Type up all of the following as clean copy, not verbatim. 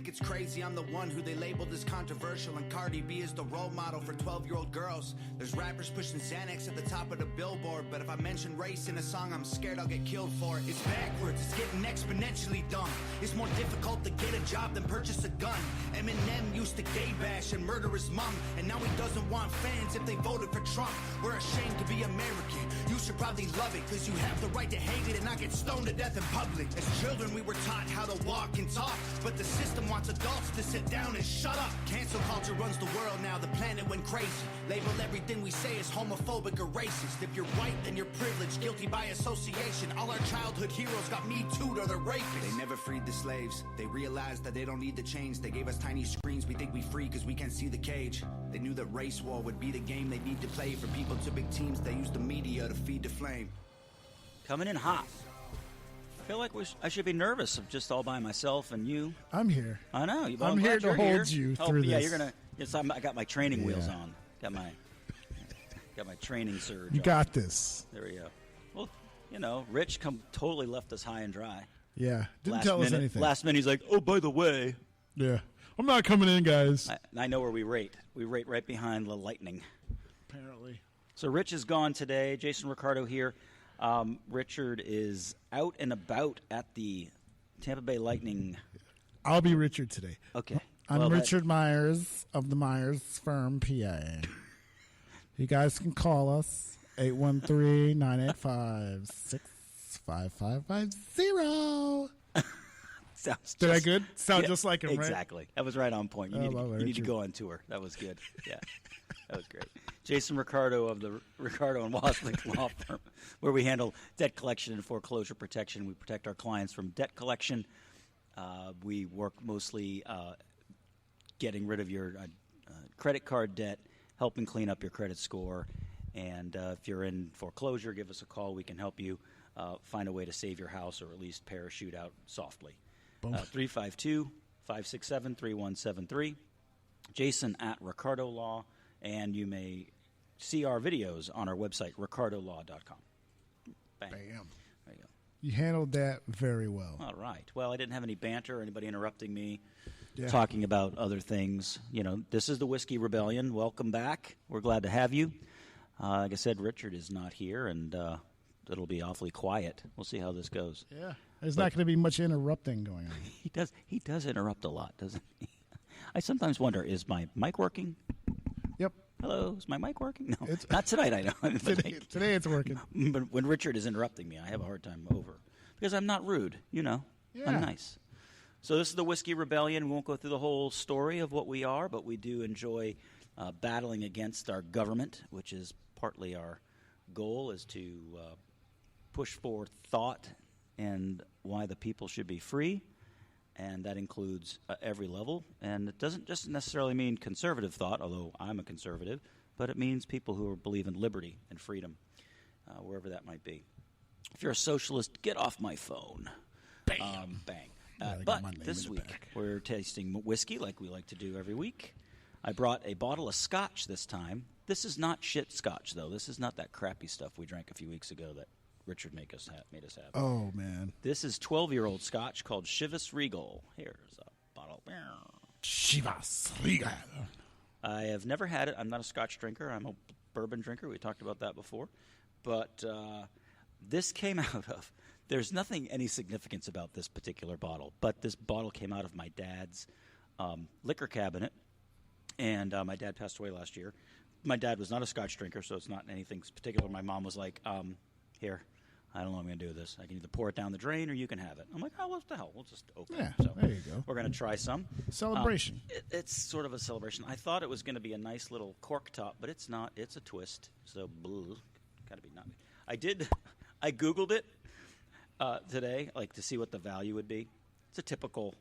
think it's crazy I'm the one who they labeled as controversial, and Cardi B is the role model for 12-year-old girls. There's rappers pushing Xanax at the top of the billboard, but if I mention race in a song, I'm scared I'll get killed for it. It's backwards, it's getting exponentially dumb. It's more difficult to get a job than purchase a gun. Eminem used to gay bash and murder his mom, and now he doesn't want fans if they voted for Trump. We're ashamed to be American. You should probably love it, cause you have the right to hate it and not get stoned to death in public. As children we were taught how to walk and talk, but the system wants adults to sit down and shut up. Cancel culture runs the world now, the planet went crazy. Label everything we say as homophobic or racist. If you're white, then you're privileged, guilty by association. All our childhood heroes got Me Too'd or they're rapists. They never freed the slaves. They realized that they don't need to change. They gave us tiny screens, we think we free cause we can't see the cage. They knew that race war would be the game they need to play. For people too big teams, they use the media to feed the flame. Coming in hot. I feel like I should be nervous of just all by myself and you. I'm here. I know. I'm here to hold you through this. Yeah, you're gonna. Yes, I got my training wheels on. Got my training surge. You got this. There we go. Well, you know, Rich totally left us high and dry. Yeah, didn't tell us anything. Last minute, he's like, "Oh, by the way." Yeah, I'm not coming in, guys. I know where we rate. We rate right behind the Lightning. Apparently. So Rich is gone today. Jason Ricardo here. Richard is out and about at the Tampa Bay Lightning. I'll be Richard today. Okay. I'm Richard Myers of the Myers Firm, PA. You guys can call us 813-985-6550. Did I good? Sound just like him, right? Exactly. That was right on point. You need to go on tour. That was good. Yeah. That was great. Jason Ricardo of the Ricardo and Waslick Law Firm, where we handle debt collection and foreclosure protection. We protect our clients from debt collection. We work mostly getting rid of your credit card debt, helping clean up your credit score. And if you're in foreclosure, give us a call. We can help you find a way to save your house or at least parachute out softly. 352-567-3173. Jason at Ricardo Law. And you may see our videos on our website, ricardolaw.com. Bam. There you go. You handled that very well. All right. Well, I didn't have any banter or anybody interrupting me, talking about other things. You know, this is the Whiskey Rebellion. Welcome back. We're glad to have you. Like I said, Richard is not here, and it'll be awfully quiet. We'll see how this goes. Yeah. There's not going to be much interrupting going on. He does interrupt a lot, doesn't he? I sometimes wonder, is my mic working? Yep. Hello, is my mic working? No, not tonight, I know. Today it's working. But when Richard is interrupting me, I have a hard time over. Because I'm not rude, you know. Yeah. I'm nice. So this is the Whiskey Rebellion. We won't go through the whole story of what we are, but we do enjoy battling against our government, which is partly our goal, is to push forward thought and why the people should be free. And that includes every level. And it doesn't just necessarily mean conservative thought, although I'm a conservative, but it means people who believe in liberty and freedom, wherever that might be. If you're a socialist, get off my phone. Bam. Bang. But this week, we're tasting whiskey like we like to do every week. I brought a bottle of scotch this time. This is not shit scotch, though. This is not that crappy stuff we drank a few weeks ago that Richard made us have. Oh, man. This is 12-year-old scotch called Chivas Regal. Here's a bottle. Chivas Regal. I have never had it. I'm not a scotch drinker. I'm a bourbon drinker. We talked about that before. But this came out of, there's nothing any significance about this particular bottle, but this bottle came out of my dad's liquor cabinet, and my dad passed away last year. My dad was not a scotch drinker, so it's not anything particular. My mom was like, here, I don't know what I'm going to do with this. I can either pour it down the drain or you can have it. I'm like, oh, what the hell? We'll just open it. So there you go. We're going to try some. Celebration. It's sort of a celebration. I thought it was going to be a nice little cork top, but it's not. It's a twist. So, got to be not. I Googled it today, like to see what the value would be. It's a typical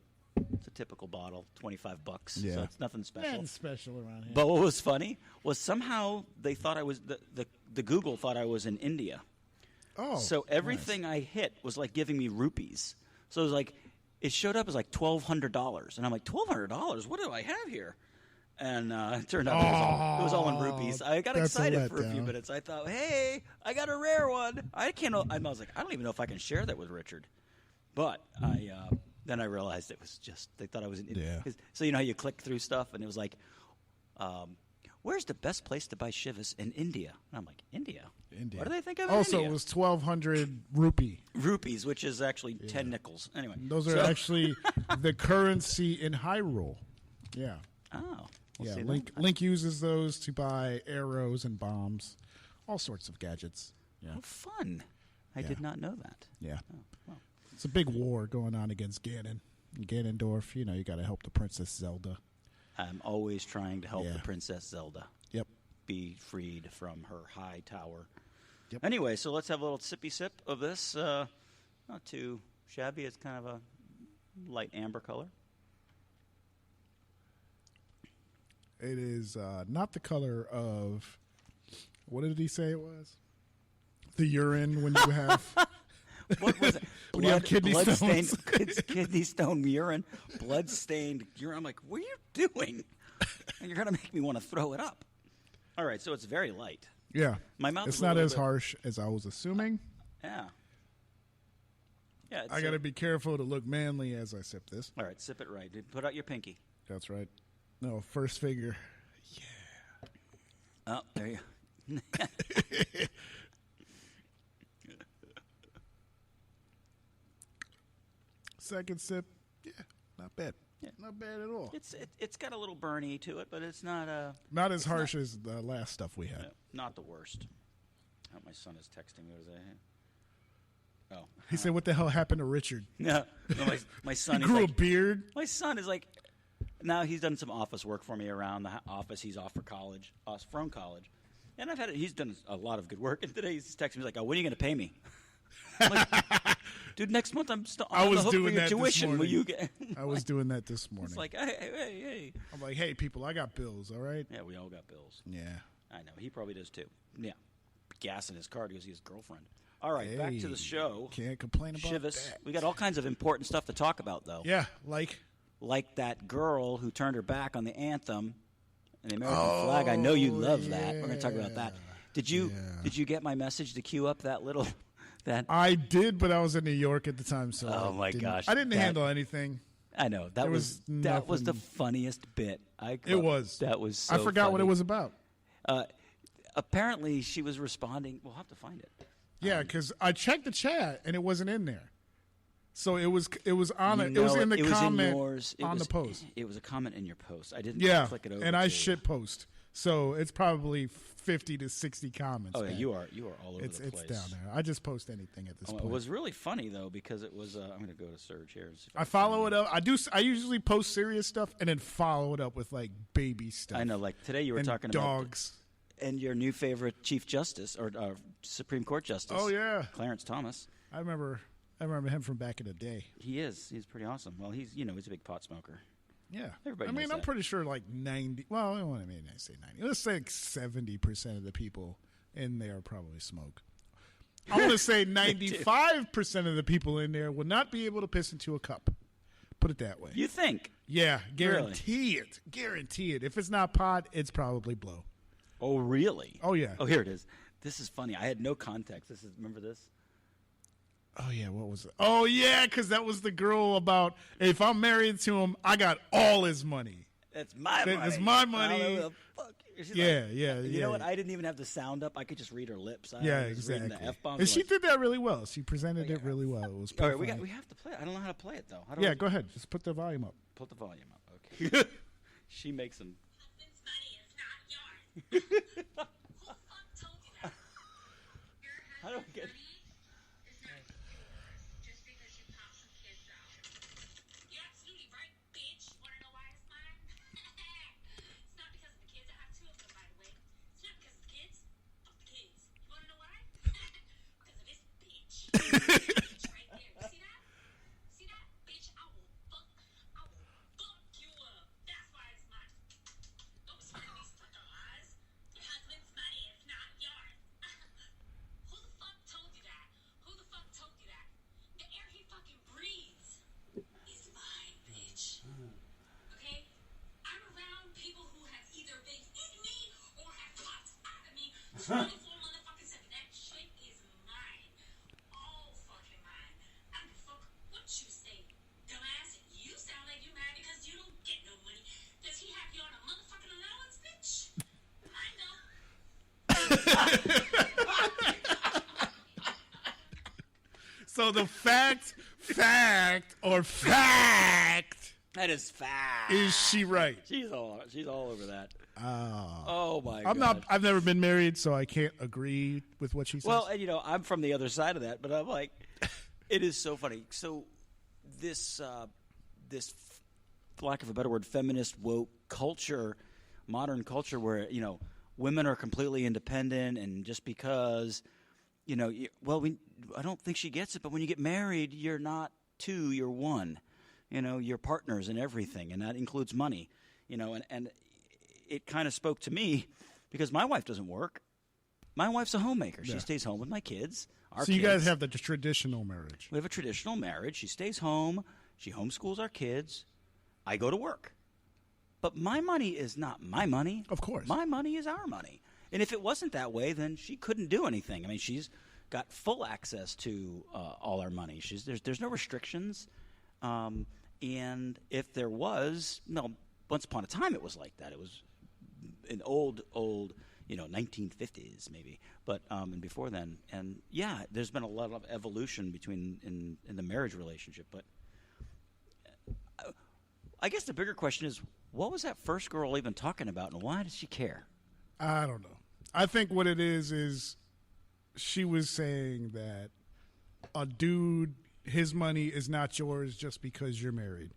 bottle, $25. Yeah. So it's nothing special. Nothing special around here. But what was funny was somehow they thought I was the Google thought I was in India. Oh, so everything nice. I hit was like giving me rupees. So it was like it showed up as like $1,200, and I'm like, $1,200? What do I have here? And it turned out it was all in rupees. I got excited for a few minutes. I thought, hey, I got a rare one. I was like, I don't even know if I can share that with Richard. But I Then I realized it was just they thought I was an Yeah. So you know how you click through stuff and it was like, where's the best place to buy shivas in India? And I'm like, India? India. What do they think of Also, India? it was 1,200 rupee. Rupees, which is actually 10 nickels. Anyway, Those are actually the currency in Hyrule. Yeah. Oh, we'll Yeah, see Link uses those to buy arrows and bombs, all sorts of gadgets. Yeah, Oh, fun! I Yeah. did not know that. yeah. Oh, well. It's a big war going on against Ganon. And Ganondorf, you know, you got to help the Princess Zelda. I'm always trying to help Yeah. the Princess Zelda Yep. be freed from her high tower. Yep. Anyway, so let's have a little sippy sip of this. Not too shabby. It's kind of a light amber color. It is not the color of, what did he say it was? The urine when you have What was it? When you have kidney blood-stained stones. kidney stone urine, blood-stained urine. I'm like, what are you doing? And you're going to make me want to throw it up. All right, so it's very light. yeah. My mouth It's is a not little as bit- harsh as I was assuming. Yeah. Yeah. It's I got to be careful to look manly as I sip this. All right, sip it right. Put out your pinky. That's right. No, first finger. Oh, there you go. Second sip. Yeah, not bad. Yeah. Not bad at all. It's got a little burny to it, but it's not Not as harsh as the last stuff we had. not the worst. Oh, my son is texting me. What is that? Oh, He said, "What the hell happened to Richard? no, my son. He is grew like, a beard." My son is like, now he's done some office work for me around the office. He's off for college, from college, and he's done a lot of good work. And today he's texting me like, "Oh, when are you going to pay me?" I'm like, dude, next month I'm I on was the hook for doing your that this tuition. Will morning. you get? I was doing that this morning. It's like, hey. I'm like, "Hey, people, I got bills. All right." Yeah, we all got bills. Yeah. I know. He probably does too. Yeah. Gas in his car to go see his girlfriend. All right, back to the Hey, show. Can't complain about Shivas. that. We got all kinds of important stuff to talk about, though. Yeah, like Like that girl who turned her back on the anthem and the American flag. I know you love that. We're going to talk about that. Did you get my message to queue up that little that? I did, but I was in New York at the time, so Oh, I my didn't- gosh, I didn't that- handle anything. I know that There was was that was the nothing- funniest bit. It was. That was. So I forgot what it funny. was about. Apparently, she was responding. We'll have to find it. Yeah, because I checked the chat and it wasn't in there. So it was on You it. It was know in the it was comment in yours. It on was, the post. It was a comment in your post. I didn't Yeah, click it over. and I to- shit post. So it's probably 50 to 60 comments. Oh yeah, man. you are all over It's the place. down there. I just post anything at this Oh, point. it was really funny though because it was. I'm going to go to Surge here. And see if I follow it up. I usually post serious stuff and then follow it up with like baby stuff. I know. Like today, you were and talking dogs. about and your new favorite Chief Justice or Supreme Court Justice. Oh yeah, Clarence Thomas. I remember him from back in the day. He is. He's pretty awesome. Well, he's a big pot smoker. Yeah, Everybody I mean, knows I'm that. pretty sure like 90. Well, I say 90. Let's say like 70% of the people in there probably smoke. I want to say 95% of the people in there will not be able to piss into a cup. Put it that way. You think? Yeah, guarantee it. Guarantee it. If it's not pot, it's probably blow. Oh, really? Oh yeah. Oh, here it is. This is funny. I had no context. Remember this? Oh yeah, what was it? Oh yeah, because that was the girl about if I'm married to him, I got all his money. That's my money. It's my I don't know money. who the fuck. She's Yeah, like, yeah, You yeah. know what? I didn't even have the sound up. I could just read her lips. Yeah, was reading exactly. The F-bombs. And she like, did that really well. She presented it really well. It was All pretty right, we funny. have to play it. I don't know how to play it though. How do Yeah, I go ahead. Just put the volume up. put the volume up? Okay. She makes them. Husband's money is not yours. Who the fuck told you that? Your How do I get? husband's money is not yours just because you pop some kids out. You're absolutely right, bitch. Wanna know why it's mine? It's not because of the kids. I have two of them, by the way. It's not because of the kids. Fuck the kids. You wanna know why? Because of this bitch. Bitch right there. You see that? See that? Bitch, I will fuck you up. That's why it's mine. Don't be spreading these fucking lies. Your husband's money is not yours. Who the fuck told you So the fact That is fact. is she right? She's all over that. Oh my I'm God. not. I've never been married, so I can't agree with what she says. Well, and I'm from the other side of that, but I'm like, it is so funny. So this, for lack of a better word, feminist woke culture, modern culture, where women are completely independent, and just because, I don't think she gets it, but when you get married, you're not two, you're one. You're partners in everything, and that includes money. And it kind of spoke to me because my wife doesn't work. My wife's a homemaker. She stays home with my kids. So you guys have the traditional marriage. We have a traditional marriage. She stays home. She homeschools our kids. I go to work. But my money is not my money. Of course. My money is our money. And if it wasn't that way, then she couldn't do anything. I mean, she's got full access to all our money. There's no restrictions. And if there was, once upon a time it was like that. It was an old, 1950s maybe, but and before then. And yeah, there's been a lot of evolution in the marriage relationship. But I guess the bigger question is, what was that first girl even talking about, and why did she care? I don't know. I think what it is she was saying that a dude, his money is not yours just because you're married.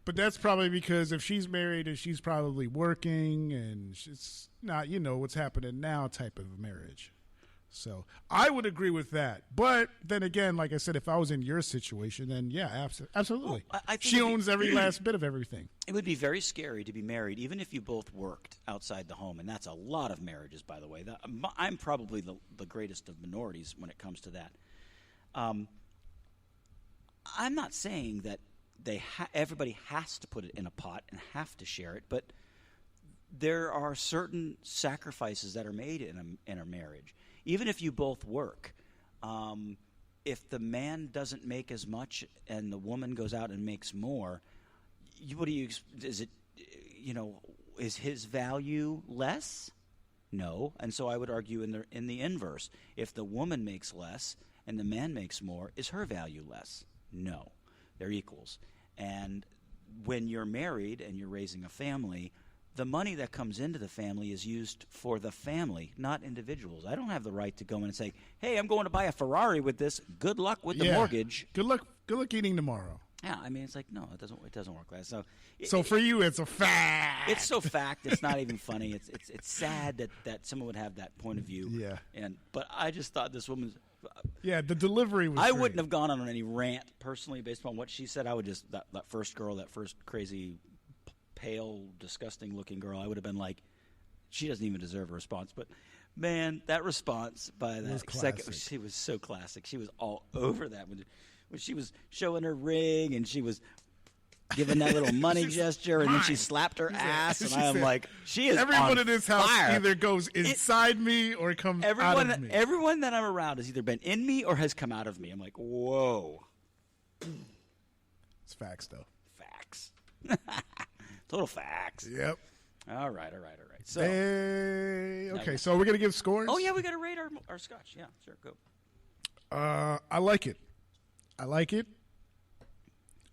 But that's probably because if she's married and she's probably working and it's not, what's happening now type of marriage. So I would agree with that. But then again, like I said, if I was in your situation, then yeah, absolutely. Well, I think she owns every last bit of everything. It would be very scary to be married, even if you both worked outside the home. And that's a lot of marriages, by the way. I'm probably the greatest of minorities when it comes to that. I'm not saying that everybody has to put it in a pot and have to share it, but there are certain sacrifices that are made in a marriage. Even if you both work, if the man doesn't make as much and the woman goes out and makes more, is his value less? No. And so I would argue in the inverse. If the woman makes less and the man makes more, is her value less? No. They're equals. And when you're married and you're raising a family, the money that comes into the family is used for the family, not individuals. I don't have the right to go in and say, hey, I'm going to buy a Ferrari with this. Good luck with the mortgage. Good luck eating tomorrow. Yeah, I mean, it's like, no, it doesn't work like that. So for you, it's a fact. It's so fact. It's not even funny. It's sad that someone would have that point of view. Yeah. But I just thought this woman's. Yeah, the delivery was. I great. wouldn't have gone on any rant personally based upon what she said. I would just that first girl, that first crazy, pale, disgusting-looking girl. I would have been like, she doesn't even deserve a response. But man, that response by that second, she was so classic. She was all over that when she was showing her ring and she was giving that little money gesture, and then she slapped her ass, and I'm like, she is everyone on in this house fire. either goes inside me or comes out of me. Everyone that I'm around has either been in me or has come out of me. I'm like, whoa. It's facts, though. Facts. Total facts. Yep. All right. So, okay, so we're going to give scores? oh, yeah, we got to rate our scotch. Yeah, sure, go. I like it.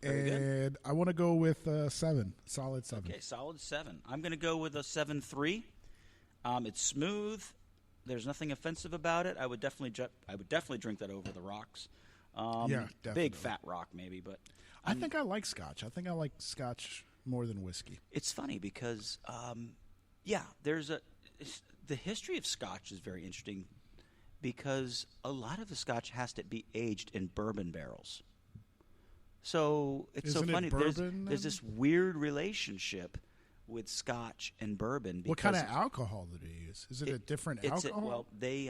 Very good. And I want to go with 7. Solid 7. Okay, solid 7. I'm going to go with a 7.3. It's smooth. There's nothing offensive about it. I would definitely drink that over the rocks. Yeah, definitely. Big fat rock, maybe, but I think I like scotch. I think I like scotch more than whiskey. it's funny because, the history of scotch is very interesting because a lot of the scotch has to be aged in bourbon barrels. So it's Isn't so it funny. bourbon, There's this weird relationship with scotch and bourbon. What kind of because alcohol do they use? Is it a different alcohol? Well, they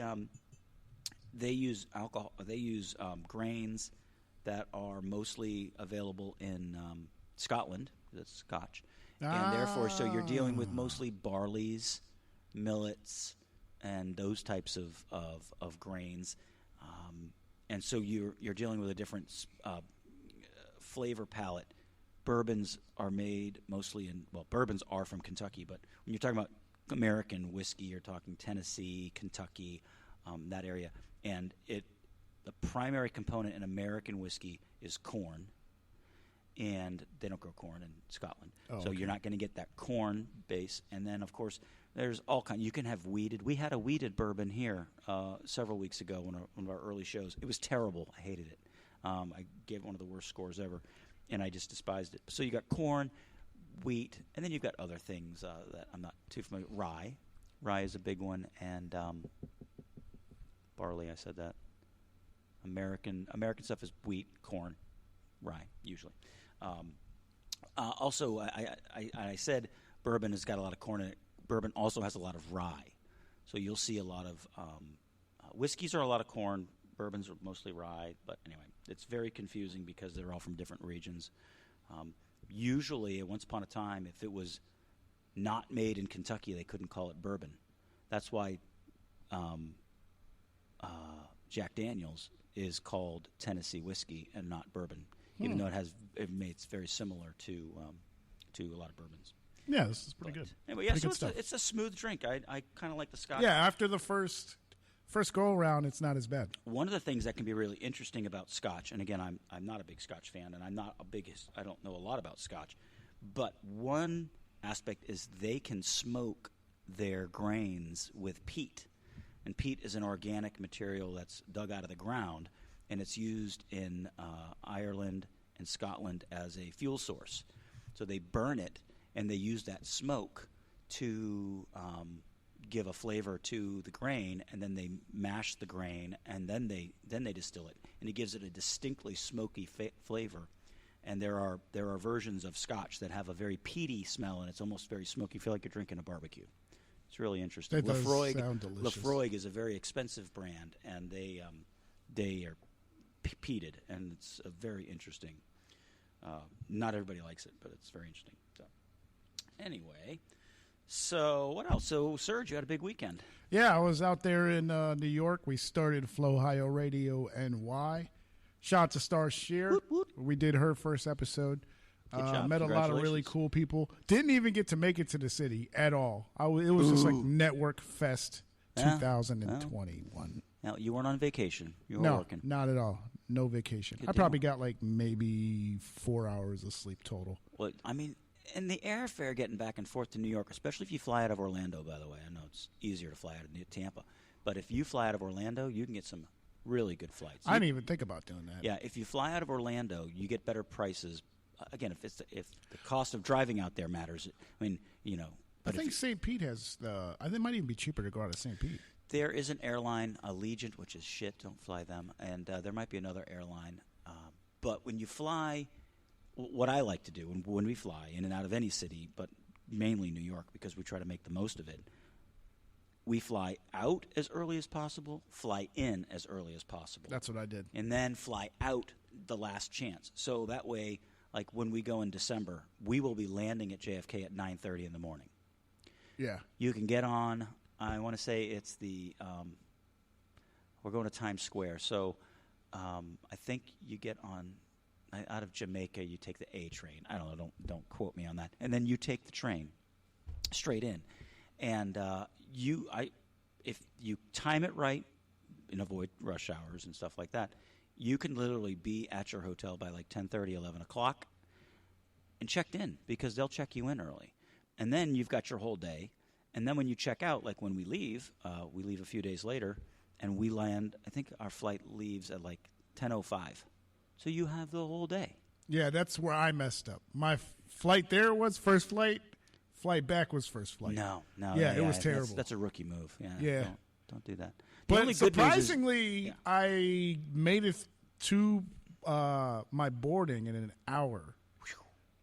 use alcohol. They use grains that are mostly available in Scotland. That's Scotch, and therefore, so you're dealing with mostly barleys, millets, and those types of grains, and so you're dealing with a different flavor palette. Bourbons are made mostly bourbons are from Kentucky, but when you're talking about American whiskey, you're talking Tennessee, Kentucky, that area, and the primary component in American whiskey is corn, and they don't grow corn in Scotland. So you're not going to get that corn base. And then, of course, there's all kinds. You can have wheated. We had a wheated bourbon here several weeks ago, one of our early shows. It was terrible. I hated it. I gave it one of the worst scores ever, and I just despised it. So you got corn, wheat, and then you've got other things that I'm not too familiar with. Rye. Rye is a big one, and barley, I said that. American stuff is wheat, corn, rye, usually. Also, I said bourbon has got a lot of corn in it. Bourbon also has a lot of rye. So you'll see a lot of whiskeys are a lot of corn. Bourbons are mostly rye. But anyway, it's very confusing because they're all from different regions. Usually, once upon a time, if it was not made in Kentucky, they couldn't call it bourbon. That's why Jack Daniels is called Tennessee whiskey and not bourbon, even though it's very similar to a lot of bourbons. Yeah, this is pretty good. Anyway, yeah, Pretty so good it's a smooth drink. I kind of like the Scotch. Yeah, after the first go around, it's not as bad. One of the things that can be really interesting about Scotch, and again, I'm not a big Scotch fan, and I don't know a lot about Scotch, but one aspect is they can smoke their grains with peat. And peat is an organic material that's dug out of the ground, and it's used in Ireland and Scotland as a fuel source. So they burn it, and they use that smoke to give a flavor to the grain, and then they mash the grain, and then they distill it, and it gives it a distinctly smoky flavor. And there are versions of Scotch that have a very peaty smell, and it's almost very smoky. You feel like you're drinking a barbecue. It's really interesting. That does sound delicious. Lafroig is a very expensive brand, and they are peated, and it's a very interesting. Not everybody likes it, but it's very interesting. So, anyway, so what else? So, Serge, you had a big weekend. Yeah, I was out there in New York. We started Flow Ohio Radio NY. Shout out to Star Shear. Woot, woot. We did her first episode. Good job. Met a lot of really Congratulations. cool people. Didn't even get to make it to the city at all. It was just like Network Fest Yeah. 2021. Now, you weren't on vacation. You were No, working. not at all. No vacation. Good I deal. probably got like maybe 4 hours of sleep total. Well, I mean, and the airfare getting back and forth to New York, especially if you fly out of Orlando, by the way. I know it's easier to fly out of Tampa. But if you fly out of Orlando, you can get some really good flights. I didn't even think about doing that. Yeah, if you fly out of Orlando, you get better prices. Again, if the cost of driving out there matters, I mean, you know. I But think if St. Pete has I think it might even be cheaper to go out of St. Pete. there is an airline, Allegiant, which is shit. Don't fly them. And there might be another airline. But when you fly, what I like to do when we fly in and out of any city, but mainly New York because we try to make the most of it, we fly out as early as possible, fly in as early as possible. That's what I did. And then fly out the last chance. So that way, like when we go in December, we will be landing at JFK at 9:30 in the morning. Yeah. You can get on, I want to say it's we're going to Times Square. So I think you get on, out of Jamaica, you take the A train. I don't know, don't quote me on that. And then you take the train straight in. And if you time it right and avoid rush hours and stuff like that, you can literally be at your hotel by like 10:30, 11 o'clock and checked in because they'll check you in early. And then you've got your whole day. And then when you check out, like when we leave a few days later, and we land, I think our flight leaves at like 10:05. So you have the whole day. Yeah, that's where I messed up. My flight there was first flight. Flight back was first flight. No. Yeah, it was terrible. That's a rookie move. Yeah. Don't do that. The But only good news is- surprisingly, I made it to my boarding in an hour.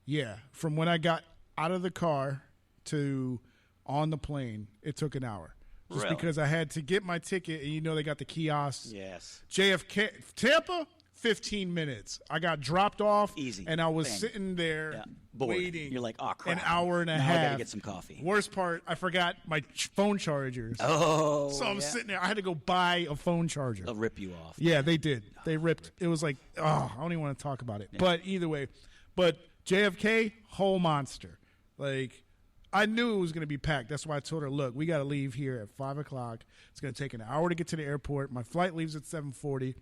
Yeah, from when I got out of the car to on the plane, it took an hour. Just Really? because I had to get my ticket, and you know they got the kiosks. Yes. JFK, Tampa, 15 minutes. I got dropped off. Easy. And I was Bang. sitting there Yeah. Bored. waiting. You're like, oh, crap. An hour and a Now half. I got to get some coffee. Worst part, I forgot my phone chargers. Oh. So I'm yeah. sitting there. I had to go buy a phone charger. They'll rip you off. Yeah, they did. They ripped. It was like, I don't even want to talk about it. But either way, JFK, whole monster. Like, I knew it was going to be packed. That's why I told her, look, we got to leave here at 5 o'clock. It's going to take an hour to get to the airport. My flight leaves at 7:40.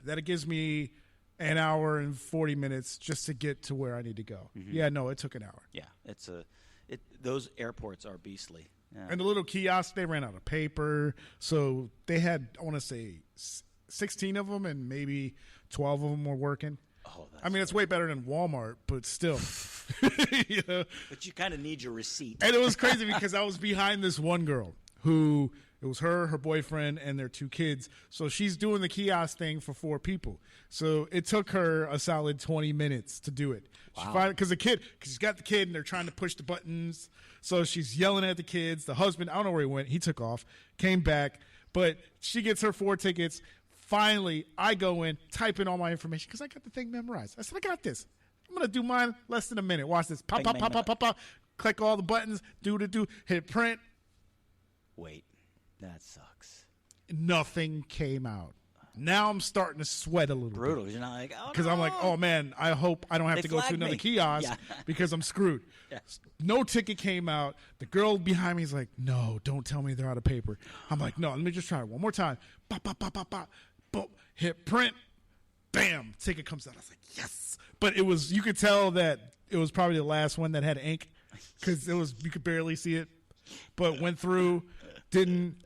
that gives me an hour and 40 minutes just to get to where I need to go. Yeah, no, it took an hour. Yeah, those airports are beastly. Yeah. And the little kiosk, they ran out of paper. So they had, I want to say, 16 of them, and maybe 12 of them were working. Oh, that's I mean, it's way better than Walmart, but still. You know? But you kind of need your receipt. And it was crazy because I was behind this one girl who, it was her boyfriend, and their 2 kids. So she's doing the kiosk thing for 4 people. So it took her a solid 20 minutes to do it. Wow. Because she's got the kid, and they're trying to push the buttons. So she's yelling at the kids. The husband, I don't know where he went. He took off, came back. But she gets her 4 tickets. Finally, I go in, type in all my information because I got the thing memorized. I said, I got this. I'm going to do mine less than a minute. Watch this. Pop, pop, pop, pop, pop, pop. Click all the buttons. Do, hit print. Wait, that sucks. Nothing came out. Now I'm starting to sweat a little Brutal. bit. You're not like, oh, Because I'm like, oh, man, I hope I don't have They to go to flagged another me. kiosk Yeah. because I'm screwed. Yeah. No ticket came out. The girl behind me is like, no, don't tell me they're out of paper. I'm like, no, let me just try it one more time. Pop, pop, pop, pop, pop. Boom. Hit print. Bam. Ticket comes out. I was like, yes. But it was, you could tell that it was probably the last one that had ink because you could barely see it. But went through.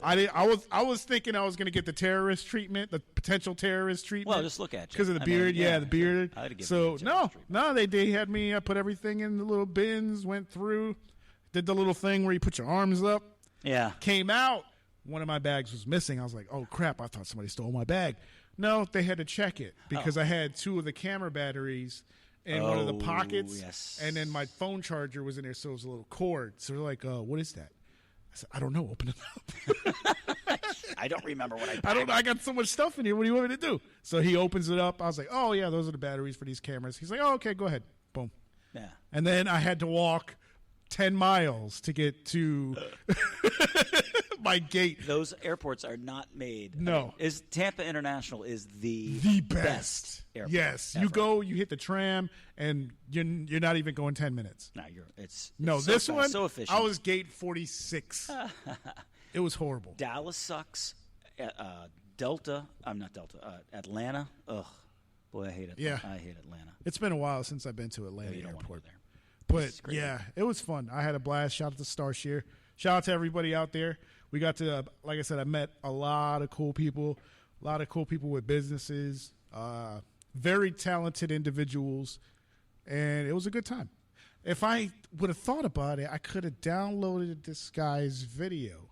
I was thinking I was going to get the terrorist treatment, the potential terrorist treatment. Well, just look at you. Because of the I beard. mean, The beard. I'd have given So, you the terrorist treatment. no, they had me. I put everything in the little bins, went through, did the little thing where you put your arms up, Yeah. came out. One of my bags was missing. I was like, oh, crap, I thought somebody stole my bag. No, they had to check it because I had 2 of the camera batteries in one of the Oh, pockets. yes. And then my phone charger was in there, so it was a little cord. So they're like, what is that? I said, I don't know. Open it up. I don't remember what I I don't know. I got so much stuff in here. What do you want me to do? So he opens it up. I was like, oh, yeah, those are the batteries for these cameras. He's like, oh, okay, go ahead. Boom. Yeah. And then I had to walk 10 miles to get to my gate. Those airports are not made. No. Is Tampa International is the best. airport Yes. ever. You go, you hit the tram, and you're not even going 10 minutes. No, it's No, so this fast, one, so efficient. I was gate 46. It was horrible. Dallas sucks. Delta. I'm not Delta. Atlanta. Ugh. Boy, I hate it. Yeah. I hate Atlanta. It's been a while since I've been to Atlanta You don't want to go Airport. there. But It's crazy. yeah, it was fun. I had a blast. Shout out to Starshear. Shout out to everybody out there. We got to, like I said, I met a lot of cool people, with businesses, very talented individuals, and it was a good time. If I would have thought about it, I could have downloaded this guy's video.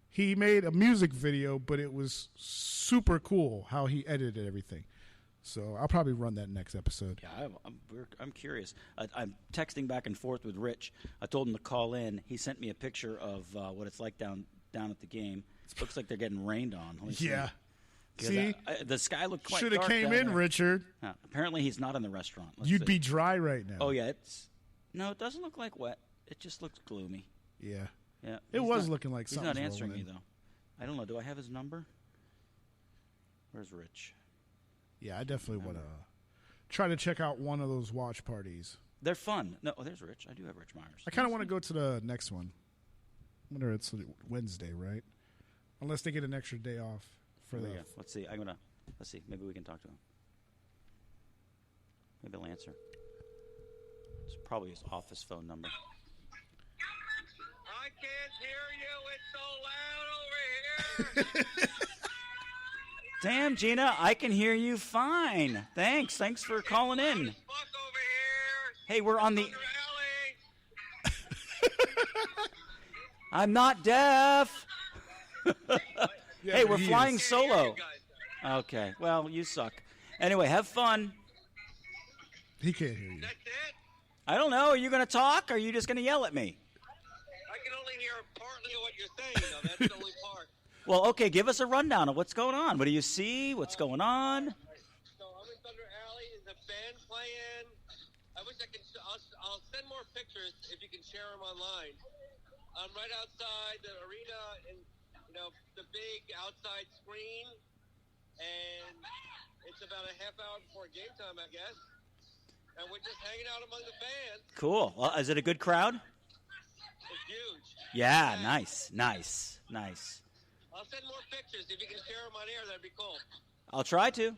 He made a music video, but it was super cool how he edited everything. So I'll probably run that next episode. Yeah, I'm curious. I'm texting back and forth with Rich. I told him to call in. He sent me a picture of what it's like down at the game. It looks like they're getting rained on. Let me see. Yeah. 'Cause See? the sky looked quite Should have dark came down in, there. Richard. Apparently, he's not in the restaurant. Let's You'd see. be dry right now. Oh yeah, no, it doesn't look like wet. It just looks gloomy. Yeah. Yeah, It he's was not- looking like he's not something's answering me rolling in. though. I don't know. Do I have his number? Where's Rich? Yeah, I definitely want to try to check out one of those watch parties. They're fun. No, there's Rich. I do have Rich Myers. I kind of want to go to the next one. I wonder it's Wednesday, right? Unless they get an extra day off for Here we the. go. Let's see. Let's see. Maybe we can talk to him. Maybe he'll answer. It's probably his office phone number. I can't hear you. It's so loud over here. Damn, Gina, I can hear you fine. Thanks for calling in. Fuck over here. Hey, we're on the. Thunder Alley. I'm not deaf. Yeah, Hey, but we're he is. flying Can't hear solo. you guys. Okay. Well, you suck. Anyway, have fun. He can't hear you. That's it. I don't know. Are you going to talk or are you just going to yell at me? I can only hear partly of what you're saying, though. That's the only part. Well, okay, give us a rundown of what's going on. What do you see? What's going on? So I'm in Thunder Alley. Is a band playing? I wish I could. I'll send more pictures if you can share them online. I'm right outside the arena, and the big outside screen, and it's about a half hour before game time, I guess. And we're just hanging out among the fans. Cool. Well, is it a good crowd? It's huge. Yeah, nice. I'll send more pictures if you can share them on air. That'd be cool. I'll try to.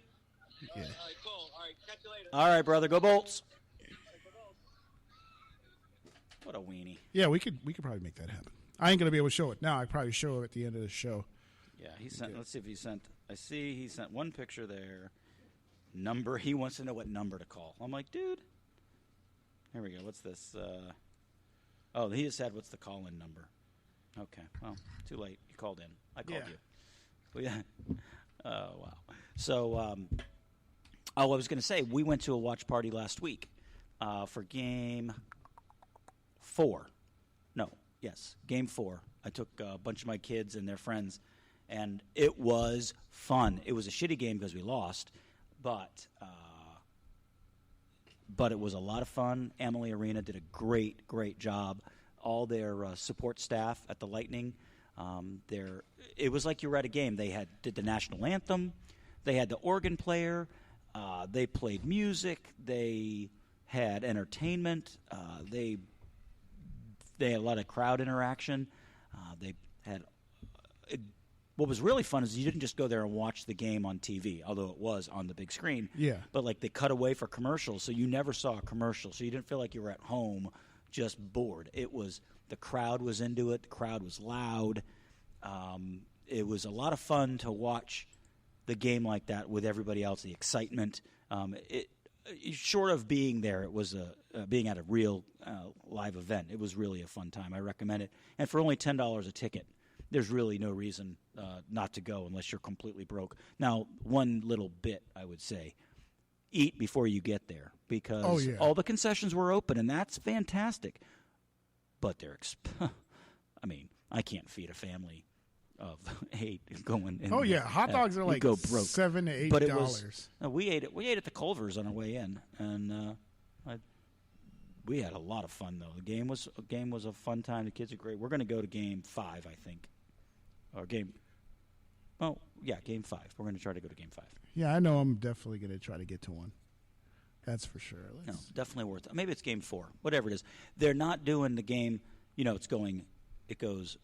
Yeah. All right, cool. All right, catch you later. All right, brother. Go Bolts. What a weenie. Yeah, we could probably make that happen. I ain't gonna be able to show it now. I probably show it at the end of the show. Yeah, he sent. Let's see if he sent. I see he sent one picture there. Number. He wants to know what number to call. I'm like, dude. Here we go. What's this? Oh, he just said, "What's the call-in number?" Okay. Well, too late. You called in. I called Yeah. you. Well, yeah. Oh wow. So, I was going to say we went to a watch party last week for Game 4. No. Yes, Game 4. I took a bunch of my kids and their friends, and it was fun. It was a shitty game because we lost, but it was a lot of fun. Amalie Arena did a great job. All their support staff at the Lightning, it was like you were at a game. They did the national anthem. They had the organ player. They played music. They had entertainment. They had a lot of crowd interaction. They had. What was really fun is you didn't just go there and watch the game on TV, although it was on the big screen. Yeah. But like they cut away for commercials, so you never saw a commercial, so you didn't feel like you were at home, just bored. The crowd was into it. The crowd was loud. It was a lot of fun to watch the game like that with everybody else. The excitement. Short of being there, it was being at a real live event. It was really a fun time. I recommend it. And for only $10 a ticket, there's really no reason not to go unless you're completely broke. Now, one little bit I would say, eat before you get there because all the concessions were open, and that's fantastic. But they're I mean, I can't feed a family of 8 going in. Oh yeah, hot dogs are like go broke. $7 to $8. But it was we ate at the Culvers on our way in, and we had a lot of fun though. The game was a fun time. The kids are great. We're going to go to Game 5, I think, or Game 5. We're going to try to go to Game 5. Yeah, I know. I'm definitely going to try to get to one. That's for sure. No, definitely worth it. Maybe it's Game 4, whatever it is. They're not doing the game. You know, it goes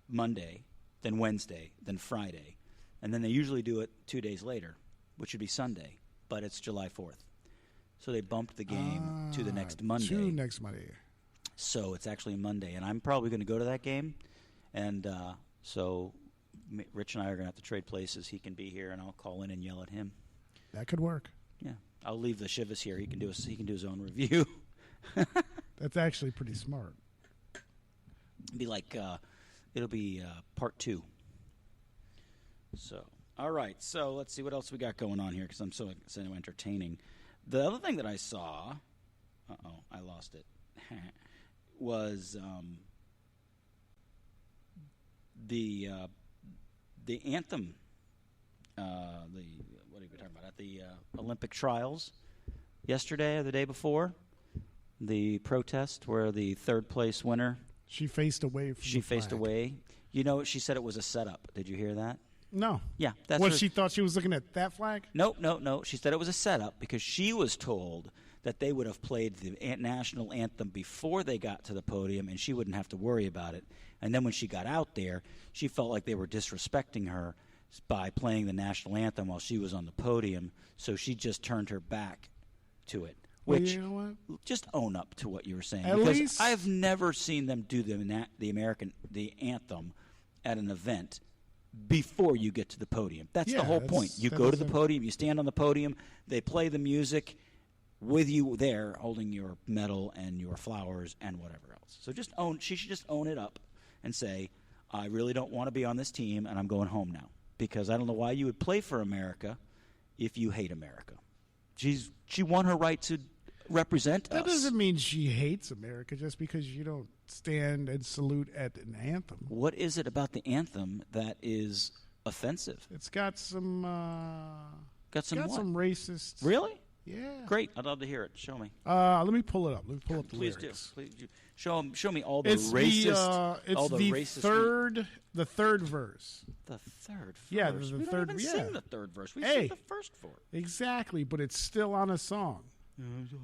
Monday, then Wednesday, then Friday, and then they usually do it 2 days later, which would be Sunday, but it's July 4th. So they bumped the game to the next Monday. To next Monday. So it's actually Monday, and I'm probably going to go to that game. And so Rich and I are going to have to trade places. He can be here, and I'll call in and yell at him. That could work. Yeah, I'll leave the Shivas here. He can do his own review. That's actually pretty smart. It'll be part 2. So, all right. So let's see what else we got going on here because I'm so entertaining. The other thing that I saw, I lost it, was the anthem. What are we talking about? At the Olympic trials yesterday or the day before, the protest where the third place winner. She faced away from She the faced flag. away. You know, she said it was a setup. Did you hear that? No. Yeah. That's What, her- she thought she was looking at that flag? No. She said it was a setup because she was told that they would have played the national anthem before they got to the podium and she wouldn't have to worry about it. And then when she got out there, she felt like they were disrespecting her by playing the national anthem while she was on the podium. So she just turned her back to it. Well, Which, you know what? just own up to what you were saying. At because least- I've never seen them do the anthem at an event before you get to the podium. That's the Yeah, whole that's- point. You that go to the doesn't- podium, you stand on the podium, they play the music with you there holding your medal and your flowers and whatever else. So she should just own it up and say, I really don't want to be on this team and I'm going home now. Because I don't know why you would play for America if you hate America. She won her right to represent That us. doesn't mean she hates America just because you don't stand and salute at an anthem. What is it about the anthem that is offensive? It's got some Got some what? some racist. Really? Yeah. Great. I'd love to hear it. Show me. Let me pull it up. Let me pull up the Please lyrics. do. Please do. Show me all the It's racist. it's all the the racist. the third verse. The third verse. Yeah, the we third- don't even yeah. sing the third verse. We Hey. sing the first four. Exactly, but it's still on a song.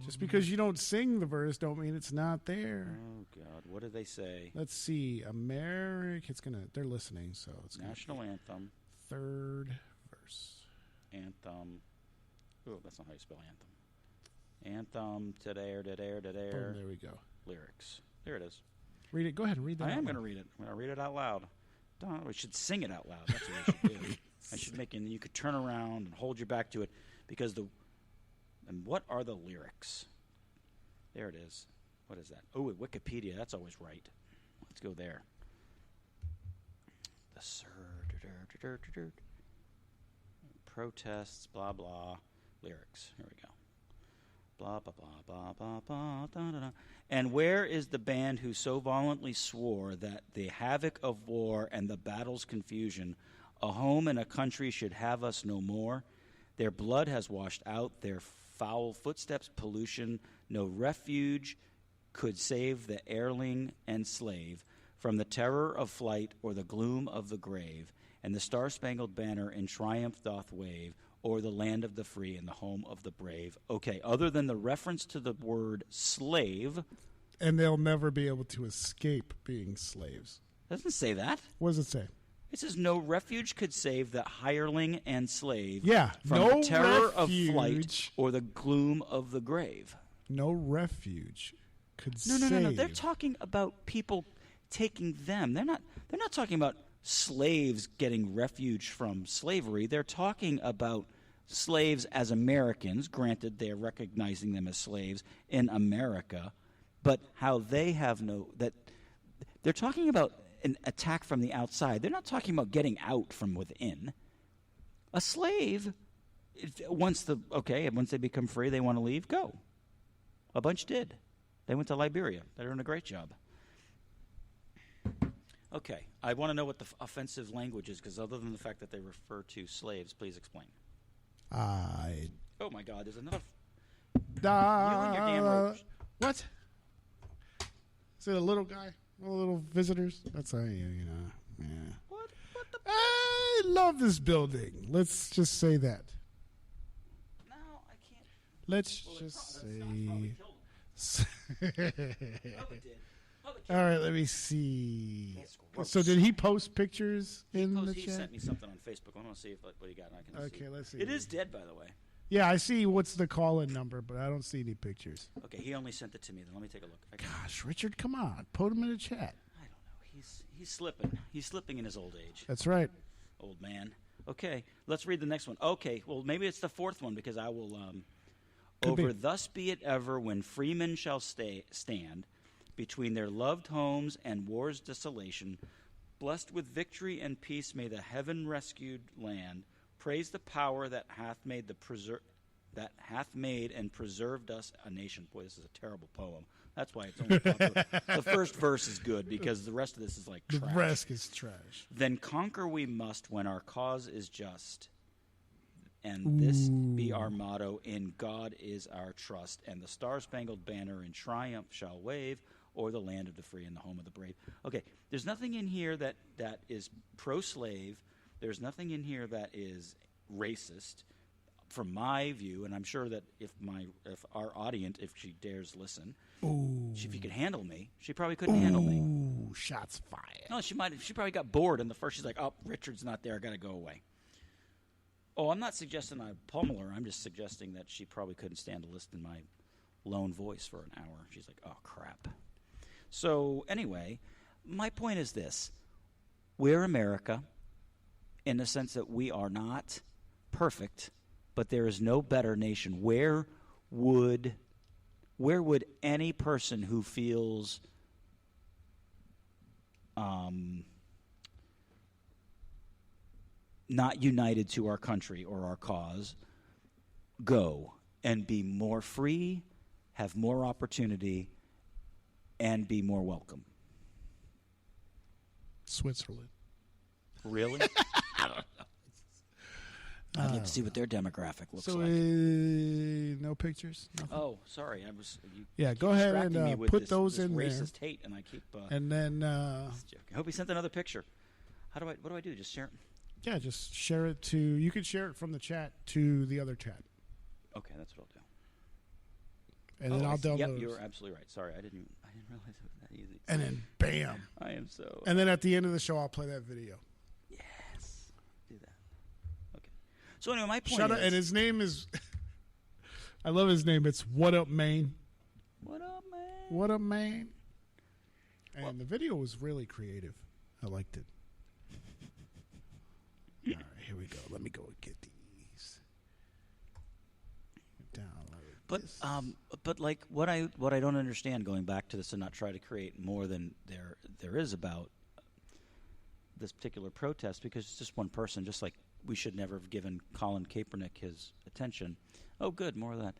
Just because you don't sing the verse don't mean it's not there. Oh God, what do they say? Let's see. America. They're listening, so it's gonna National anthem. third verse. Anthem. Oh, that's not how you spell anthem. Anthem, today, Boom, there we go. lyrics. There it is. Read it. Go ahead and read that. I am out going to loud. read it. I'm going to read it out loud. We should sing it out loud. That's what we should do. I should make it, and you could turn around and hold your back to it, because and what are the lyrics? There it is. What is that? Oh, Wikipedia. That's always right. Let's go there. The protests, blah blah, lyrics. Here we go. Blah blah blah blah blah blah. Da, da, da. And where is the band who so violently swore that the havoc of war and the battle's confusion, a home and a country should have us no more? Their blood has washed out their foul footsteps, pollution. No refuge could save the erling and slave from the terror of flight or the gloom of the grave. And the star-spangled banner in triumph doth wave o'er the land of the free and the home of the brave. Okay, other than the reference to the word slave, And they'll never be able to escape being slaves. doesn't say that. What does it say? It says no refuge could save the hireling and slave Yeah, from no the terror of flight refuge. or the gloom of the grave. No refuge could No, save. no, no, no. They're talking about people taking them. They're not talking about slaves getting refuge from slavery. They're talking about slaves as Americans. Granted, they're recognizing them as slaves in America, but how they have that they're talking about an attack from the outside. They're not talking about getting out from within. A slave, once they become free, they want to leave, go. A bunch did. They went to Liberia. They're doing a great job. Okay, I want to know what the offensive language is, because other than the fact that they refer to slaves, please explain. Oh my God, there's enough. You and your damn ropes. What? Is it a little guy? Little visitors? That's how you know. Yeah. What the? I love this building. Let's just say that. No, I can't. Let's Well, just probably say. killed him. Probably did. All right, let me see. That's gross. So, did he post pictures in the He chat? sent me something on Facebook. I want to see what he got. And I can see. Okay, let's see. It is dead, by the way. Yeah, I see what's the call-in number, but I don't see any pictures. Okay, he only sent it to me. Then let me take a look. Gosh, Richard, come on, put him in the chat. I don't know. He's slipping. He's slipping in his old age. That's right. Old man. Okay, let's read the next one. Okay, well, maybe it's the fourth one, because I will. Could be. Over thus be it ever when freemen shall stand between their loved homes and war's desolation, blessed with victory and peace may the heaven-rescued land praise the power that hath made and preserved us a nation. Boy, this is a terrible poem. That's why it's only popular. The first verse is good, because the rest of this is like The trash. rest is trash. Then conquer we must when our cause is just. And this be our motto, in God is our trust. And the star-spangled banner in triumph shall wave o'er the land of the free and the home of the brave. Okay, there's nothing in here that is pro-slave. There's nothing in here that is racist, from my view. And I'm sure that if our audience, if she dares listen, if you could handle me, she probably couldn't handle me. Ooh, shots fired. No, she probably got bored in the first. She's like, oh, Richard's not there. I got to go away. Oh, I'm not suggesting I pummel her. I'm just suggesting that she probably couldn't stand to listen to my lone voice for an hour. She's like, oh, crap. So anyway, my point is this. We're America in the sense that we are not perfect, but there is no better nation. Where would any person who feels not united to our country or our cause go and be more free, have more opportunity, and be more welcome? Switzerland. Really? I don't know. I'd like to see what their demographic looks So, like. no pictures? Nothing? Oh, sorry. You Yeah, keep go ahead distracting and me with put this, those this in there. racist hate, and I keep. And then, I hope he sent another picture. What do I do? Just share it? yeah, just share it to, you can share it from the chat to the other chat. Okay, that's what I'll do. And then I'll download Yep, it. you're absolutely right. Sorry, I didn't realize it was that easy. And then, bam. I am so. And then at the end of the show, I'll play that video. Yes, do that. Okay. So anyway, my point Shout out, is, and his name is I love his name. It's What Up, Maine. What up, man? What up, Maine? And the video was really creative. I liked it. All right, here we go. Let me go and get these. Download this. But like what I don't understand, going back to this and not try to create more than there is about this particular protest, because it's just one person. Just like we should never have given Colin Kaepernick his attention. Oh, good, more of that.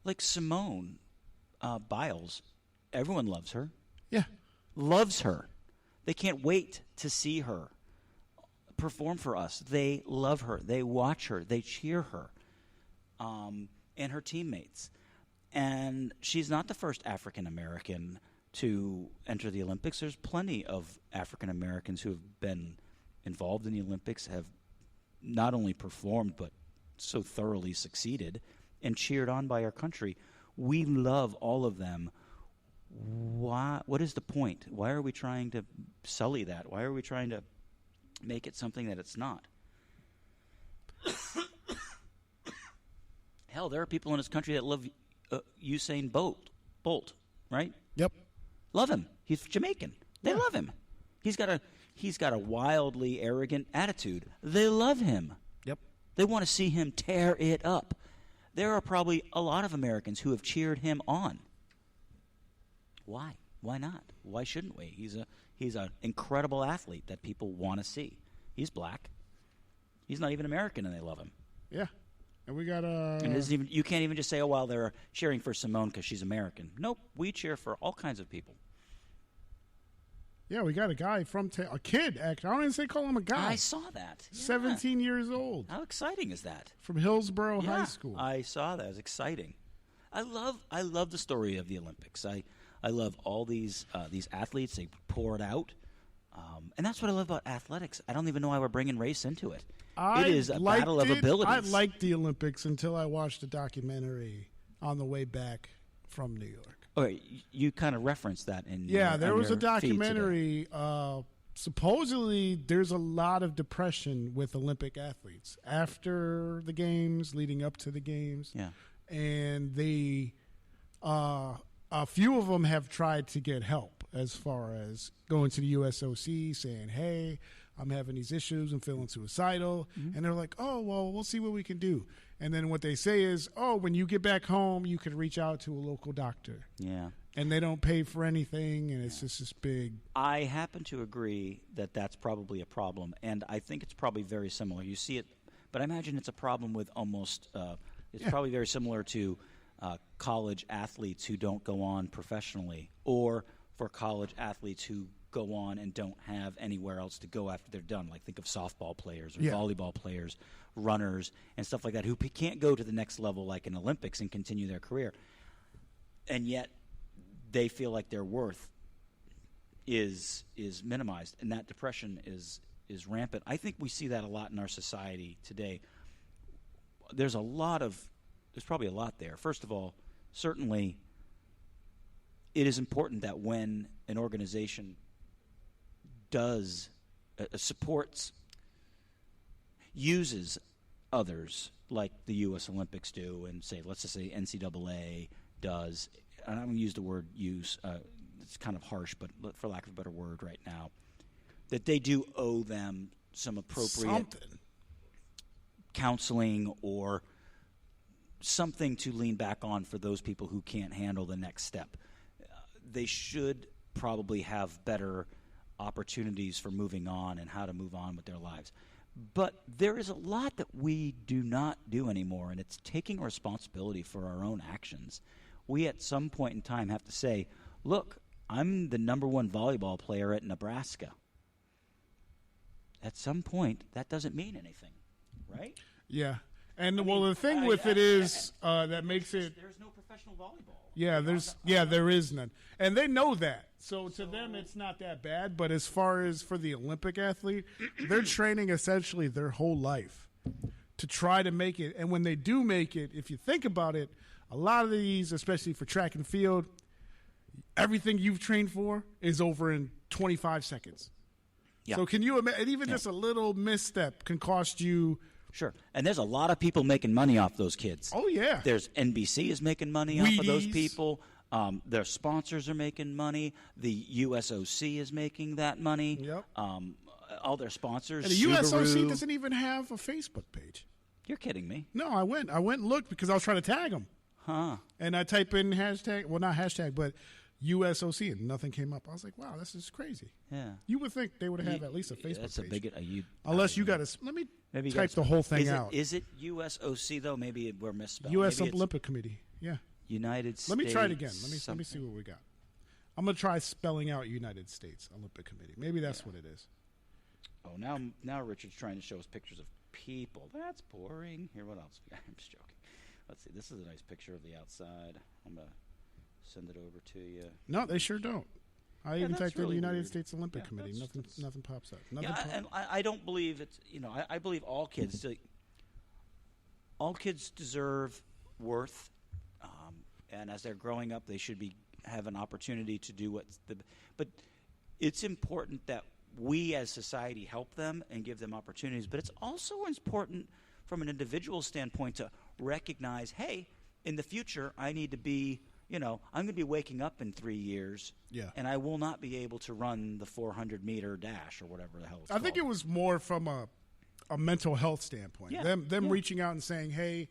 Like Simone Biles, everyone loves her. Yeah. Loves her. They can't wait to see her perform for us. They love her. They watch her. They cheer her, and her teammates. And she's not the first African American to enter the Olympics. There's plenty of African Americans who have been involved in the Olympics, have not only performed but so thoroughly succeeded and cheered on by our country. We love all of them. Why? What is the point? Why are we trying to sully that? Why are we trying to make it something that it's not? Hell, there are people in this country that love Usain Bolt, right? Yep. Love him. He's Jamaican. They love him. He's got a wildly arrogant attitude. They love him. Yep. They want to see him tear it up. There are probably a lot of Americans who have cheered him on. Why? Why not? Why shouldn't we? He's an incredible athlete that people want to see. He's black. He's not even American, and they love him. Yeah. And we got And it isn't even, you can't even just say, oh, well, they're cheering for Simone because she's American. Nope. We cheer for all kinds of people. Yeah, we got a guy from a kid, actually. I don't even say call him a guy. I saw that. Yeah. 17 years old. How exciting is that? From Hillsborough Yeah, High School. I saw that. It was exciting. I love the story of the Olympics. I love all these athletes. They pour it out. And that's what I love about athletics. I don't even know why we're bringing race into it. It is a battle of abilities. I liked the Olympics until I watched a documentary on the way back from New York. Okay, you kind of referenced that in there was a on your feed today. documentary. Supposedly, there's a lot of depression with Olympic athletes after the games, leading up to the games. Yeah. And they, a few of them have tried to get help as far as going to the USOC saying, hey, I'm having these issues, I'm feeling suicidal. Mm-hmm. And they're like, oh, well, we'll see what we can do. And then what they say is, oh, when you get back home, you can reach out to a local doctor. Yeah. And they don't pay for anything, and it's just this big. I happen to agree that that's probably a problem, and I think it's probably very similar. You see it, but I imagine it's a problem with almost it's probably very similar to college athletes who don't go on professionally, or for college athletes who go on and don't have anywhere else to go after they're done. Like think of softball players or volleyball players, runners, and stuff like that who can't go to the next level like an Olympics and continue their career. And yet they feel like their worth is minimized, and that depression is rampant. I think we see that a lot in our society today. There's probably a lot there. First of all, certainly it is important that when an organization uses others like the U.S. Olympics do, and let's just say NCAA does, and I'm going to use the word use, it's kind of harsh, but for lack of a better word right now, that they do owe them some appropriate counseling or something to lean back on for those people who can't handle the next step. They should probably have better opportunities for moving on and how to move on with their lives. But there is a lot that we do not do anymore, and it's taking responsibility for our own actions. We at some point in time have to say, look, I'm the number one volleyball player at Nebraska. At some point, that doesn't mean anything, right? Yeah. And the thing with it is that makes it. There's no professional volleyball. Yeah, there is none, and they know that. So to them, it's not that bad. But as far as for the Olympic athlete, they're training essentially their whole life to try to make it. And when they do make it, if you think about it, a lot of these, especially for track and field, everything you've trained for is over in 25 seconds. Yeah. So can you imagine? Even just a little misstep can cost you Sure. And there's a lot of people making money off those kids. Oh, yeah. There's NBC is making money off of those Wheaties. people. Their sponsors are making money. The USOC is making that money. Yep. All their sponsors. And the USOC Subaru. doesn't even have a Facebook page. You're kidding me. No, I went and looked because I was trying to tag them. Huh. And I type in hashtag, well, not hashtag, but USOC, and nothing came up. I was like, wow, this is crazy. Yeah. You would think they would have at least a Facebook That's a page. big. Unless you got to, let me Maybe you type gotta- the whole thing is out. Is it USOC though? Maybe we're misspelled. U.S. Maybe it's Olympic Committee. Yeah. United States. Let me try it again. Let me something. see what we got. I'm going to try spelling out United States Olympic Committee. Maybe that's what it is. Oh, now Richard's trying to show us pictures of people. That's boring. Here, what else? I'm just joking. Let's see. This is a nice picture of the outside. I'm gonna send it over to you. No, they sure don't. I even that's typed in really United weird. States Olympic Yeah, Committee. that's- Nothing pops up. Nothing Yeah, and I don't believe it's. I believe all kids. All kids deserve worth, and as they're growing up, they should have an opportunity to do what's the. But it's important that we as society help them and give them opportunities. But it's also important from an individual standpoint to recognize, hey, in the future, I need to be. I'm going to be waking up in 3 years, Yeah. and I will not be able to run the 400-meter dash or whatever the hell it's I think it called. was more from a mental health standpoint. Yeah, Them yeah. reaching out and saying, "Hey,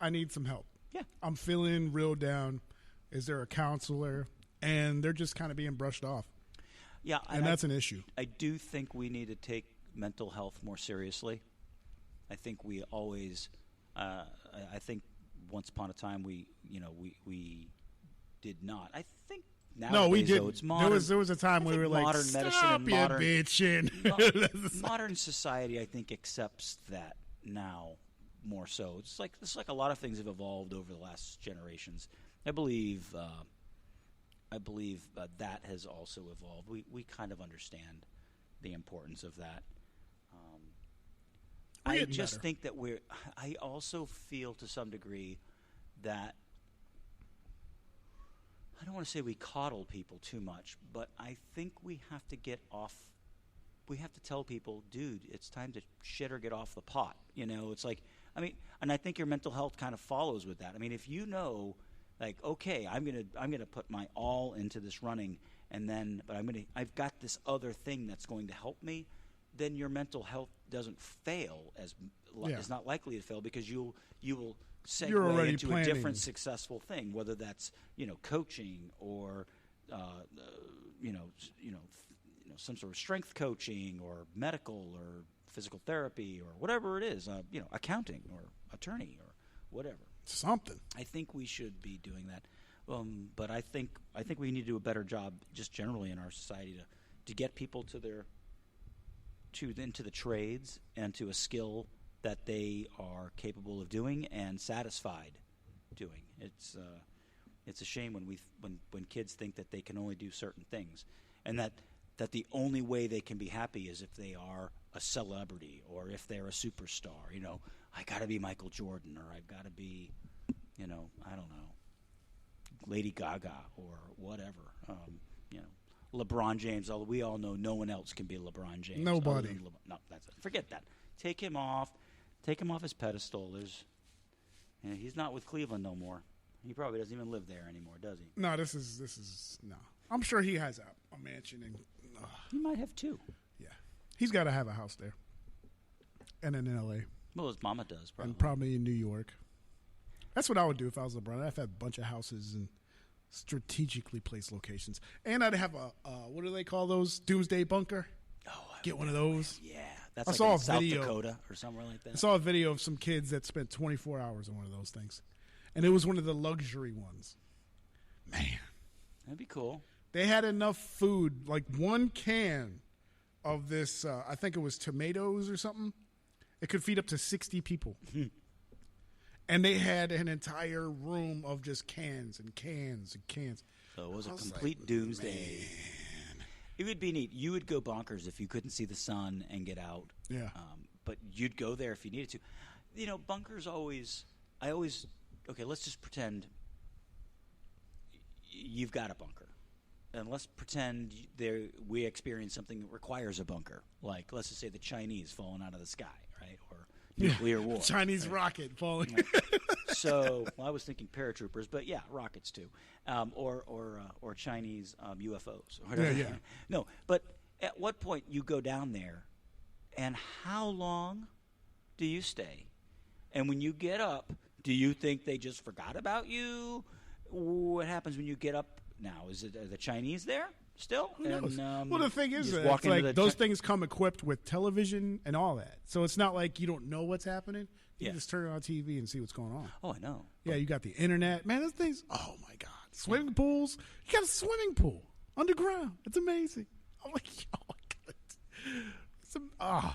I need some help. Yeah. I'm feeling real down. Is there a counselor?" And they're just kind of being brushed off, Yeah, and that's an issue. I do think we need to take mental health more seriously. I think we always. I think once upon a time we did not. I think nowadays No, we though, didn't. it's modern. There was a time I where we think were like, modern medicine "Stop and it, modern bitching." modern society, I think, accepts that now more so. It's like a lot of things have evolved over the last generations. I believe that has also evolved. We kind of understand the importance of that. We're I getting just better. think that I also feel to some degree that I don't want to say we coddle people too much, but I think we have to get off. We have to tell people, dude, it's time to shit or get off the pot. It's like, and I think your mental health kind of follows with that. I mean, if you know, like, okay, I'm gonna put my all into this running, but I've got this other thing that's going to help me, then your mental health doesn't fail Yeah. is not likely to fail because you will You're segue already into a planning. different successful thing, whether that's coaching or some sort of strength coaching or medical or physical therapy or whatever it is, accounting or attorney or whatever. Something. I think we should be doing that, but I think we need to do a better job just generally in our society to get people into the trades and to a skill that they are capable of doing and satisfied doing. It's a shame when kids think that they can only do certain things, and that the only way they can be happy is if they are a celebrity or if they're a superstar. I got to be Michael Jordan, or I've got to be, I don't know, Lady Gaga or whatever. LeBron James. Although we all know no one else can be LeBron James. Nobody. other than no, that's it. Forget that. Take him off his pedestal. He's not with Cleveland no more. He probably doesn't even live there anymore, does he? No, this is no. I'm sure he has a mansion, and He might have two. yeah, he's got to have a house there, and in L.A. Well, his mama does probably. and probably in New York. That's what I would do if I was LeBron. I'd have a bunch of houses in strategically placed locations, and I'd have a what do they call those? Doomsday bunker. Get one of those. Yeah, that's I like saw in a South video. Dakota or somewhere like that. I saw a video of some kids that spent 24 hours on one of those things, and it was one of the luxury ones. Man, That'd be cool. they had enough food, like one can of this. I think it was tomatoes or something. It could feed up to 60 people. And they had an entire room of just cans and cans and cans. So it was a I was complete like, doomsday. It would be neat. You would go bonkers if you couldn't see the sun and get out. Yeah. But you'd go there if you needed to. Bunkers always. Okay, let's just pretend you've got a bunker, and let's pretend we experience something that requires a bunker. Like, let's just say the Chinese falling out of the sky, right? Or nuclear war. Chinese rocket falling. So, well, I was thinking paratroopers, but yeah, rockets too, or Chinese UFOs. Or whatever. Yeah. No, but at what point you go down there, and how long do you stay? And when you get up, do you think they just forgot about you? What happens when you get up now? Are the Chinese there still? Who knows? And, Well, the thing is, you just that walk it's into like the those things come equipped with television and all that. So it's not like you don't know what's happening. You Yeah. can just turn on TV and see what's going on. Oh, I know. Yeah, you got the internet. Man, those things, oh my God. Swimming pools. You got a swimming pool underground. It's amazing. I'm like, oh my God.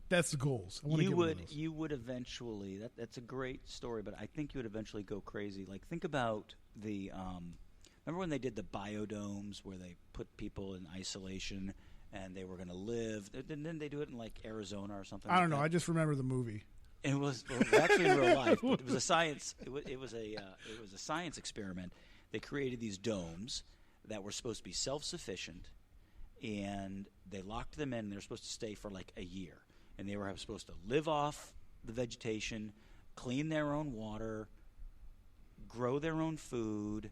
That's the goals. I want to get one of those. You would eventually. That's a great story, but I think you would eventually go crazy. Like, think about the. Remember when they did the biodomes where they put people in isolation and they were going to live? Didn't they do it in like Arizona or something? I don't like know. that? I just remember the movie. It was actually in real life. But it was a science. It was a science experiment. They created these domes that were supposed to be self-sufficient, and they locked them in. And they were supposed to stay for like a year, and they were supposed to live off the vegetation, clean their own water, grow their own food,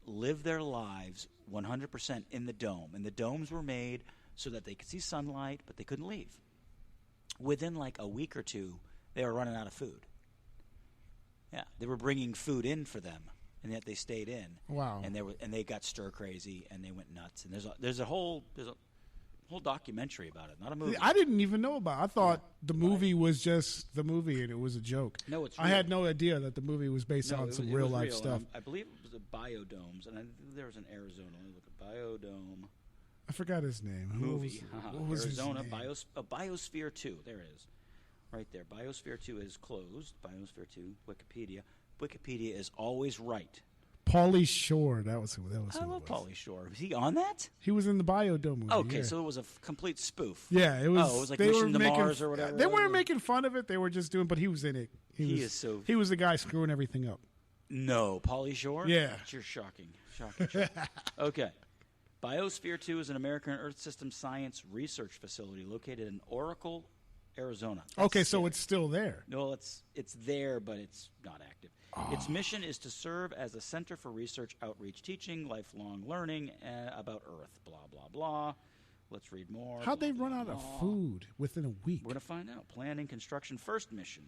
live their lives 100% in the dome. And the domes were made so that they could see sunlight, but they couldn't leave. Within like a week or two, they were running out of food. Yeah, they were bringing food in for them, and yet they stayed in. Wow. And they got stir crazy, and they went nuts. And there's a whole documentary about it, not a movie. I didn't even know about it. I thought the movie was just the movie and it was a joke. No, it's I had real. no idea that the movie was based No, on it some was real life real. stuff. I believe it was the biodomes, and there was in Arizona. Let me look at biodome I forgot his name. movie. What was Arizona his name? Biosphere 2. There it is, right there. Biosphere 2 is closed. Biosphere 2. Wikipedia. Wikipedia is always right. Pauly Shore. That was who I it love was. Pauly Shore. Was he on that? He was in the Biodome movie. Okay, yeah. so it was a complete spoof. Yeah, it was. Oh, it was like they Mission were to making, Mars or whatever. They weren't making fun of it. They were just doing. But he was in it. He is so- He was the guy screwing everything up. No, Pauly Shore? Yeah. You're shocking. Shocking. Okay. Biosphere 2 is an American Earth System science research facility located in Oracle, Arizona. That's Okay, so scary. it's still there. No, it's there, but it's not active. Its mission is to serve as a center for research, outreach, teaching, lifelong learning about Earth. Blah, blah, blah. Let's read more. How'd Blah, they blah, run out blah. of food within a week? We're going to find out. Planning, construction, first mission.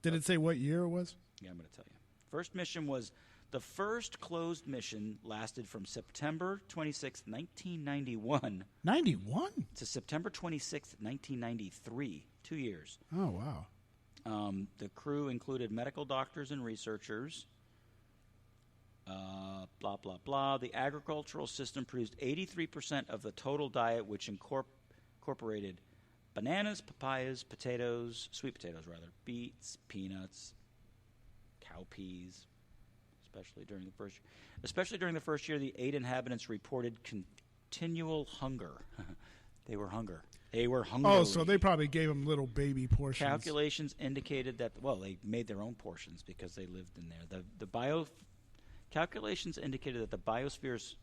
Did it say what year it was? Yeah, I'm going to tell you. First mission was the first closed mission lasted from September 26, 1991 91. to September 26, 1993. 2 years. Oh wow. The crew included medical doctors and researchers. Blah, blah, blah. The agricultural system produced 83% of the total diet, which incorporated bananas, papayas, potatoes, sweet potatoes rather, beets, peanuts, cowpeas, especially during the first year, the 8 inhabitants reported continual hunger. They were hungry. Oh, so they probably gave them little baby portions. Calculations indicated that they made their own portions because they lived in there. Calculations indicated that the Biosphere's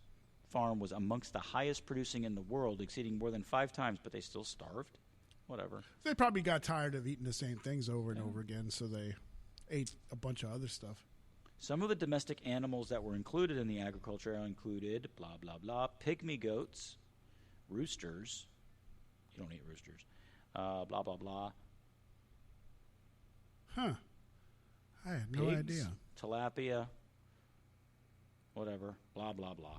farm was amongst the highest producing in the world, exceeding more than 5 times, but they still starved. Whatever. They probably got tired of eating the same things over and over again, so they ate a bunch of other stuff. Some of the domestic animals that were included in the agriculture included blah, blah, blah, pygmy goats, roosters. You don't eat roosters. Blah, blah, blah. Huh. I had no Pigs, idea. Tilapia, whatever, blah, blah, blah.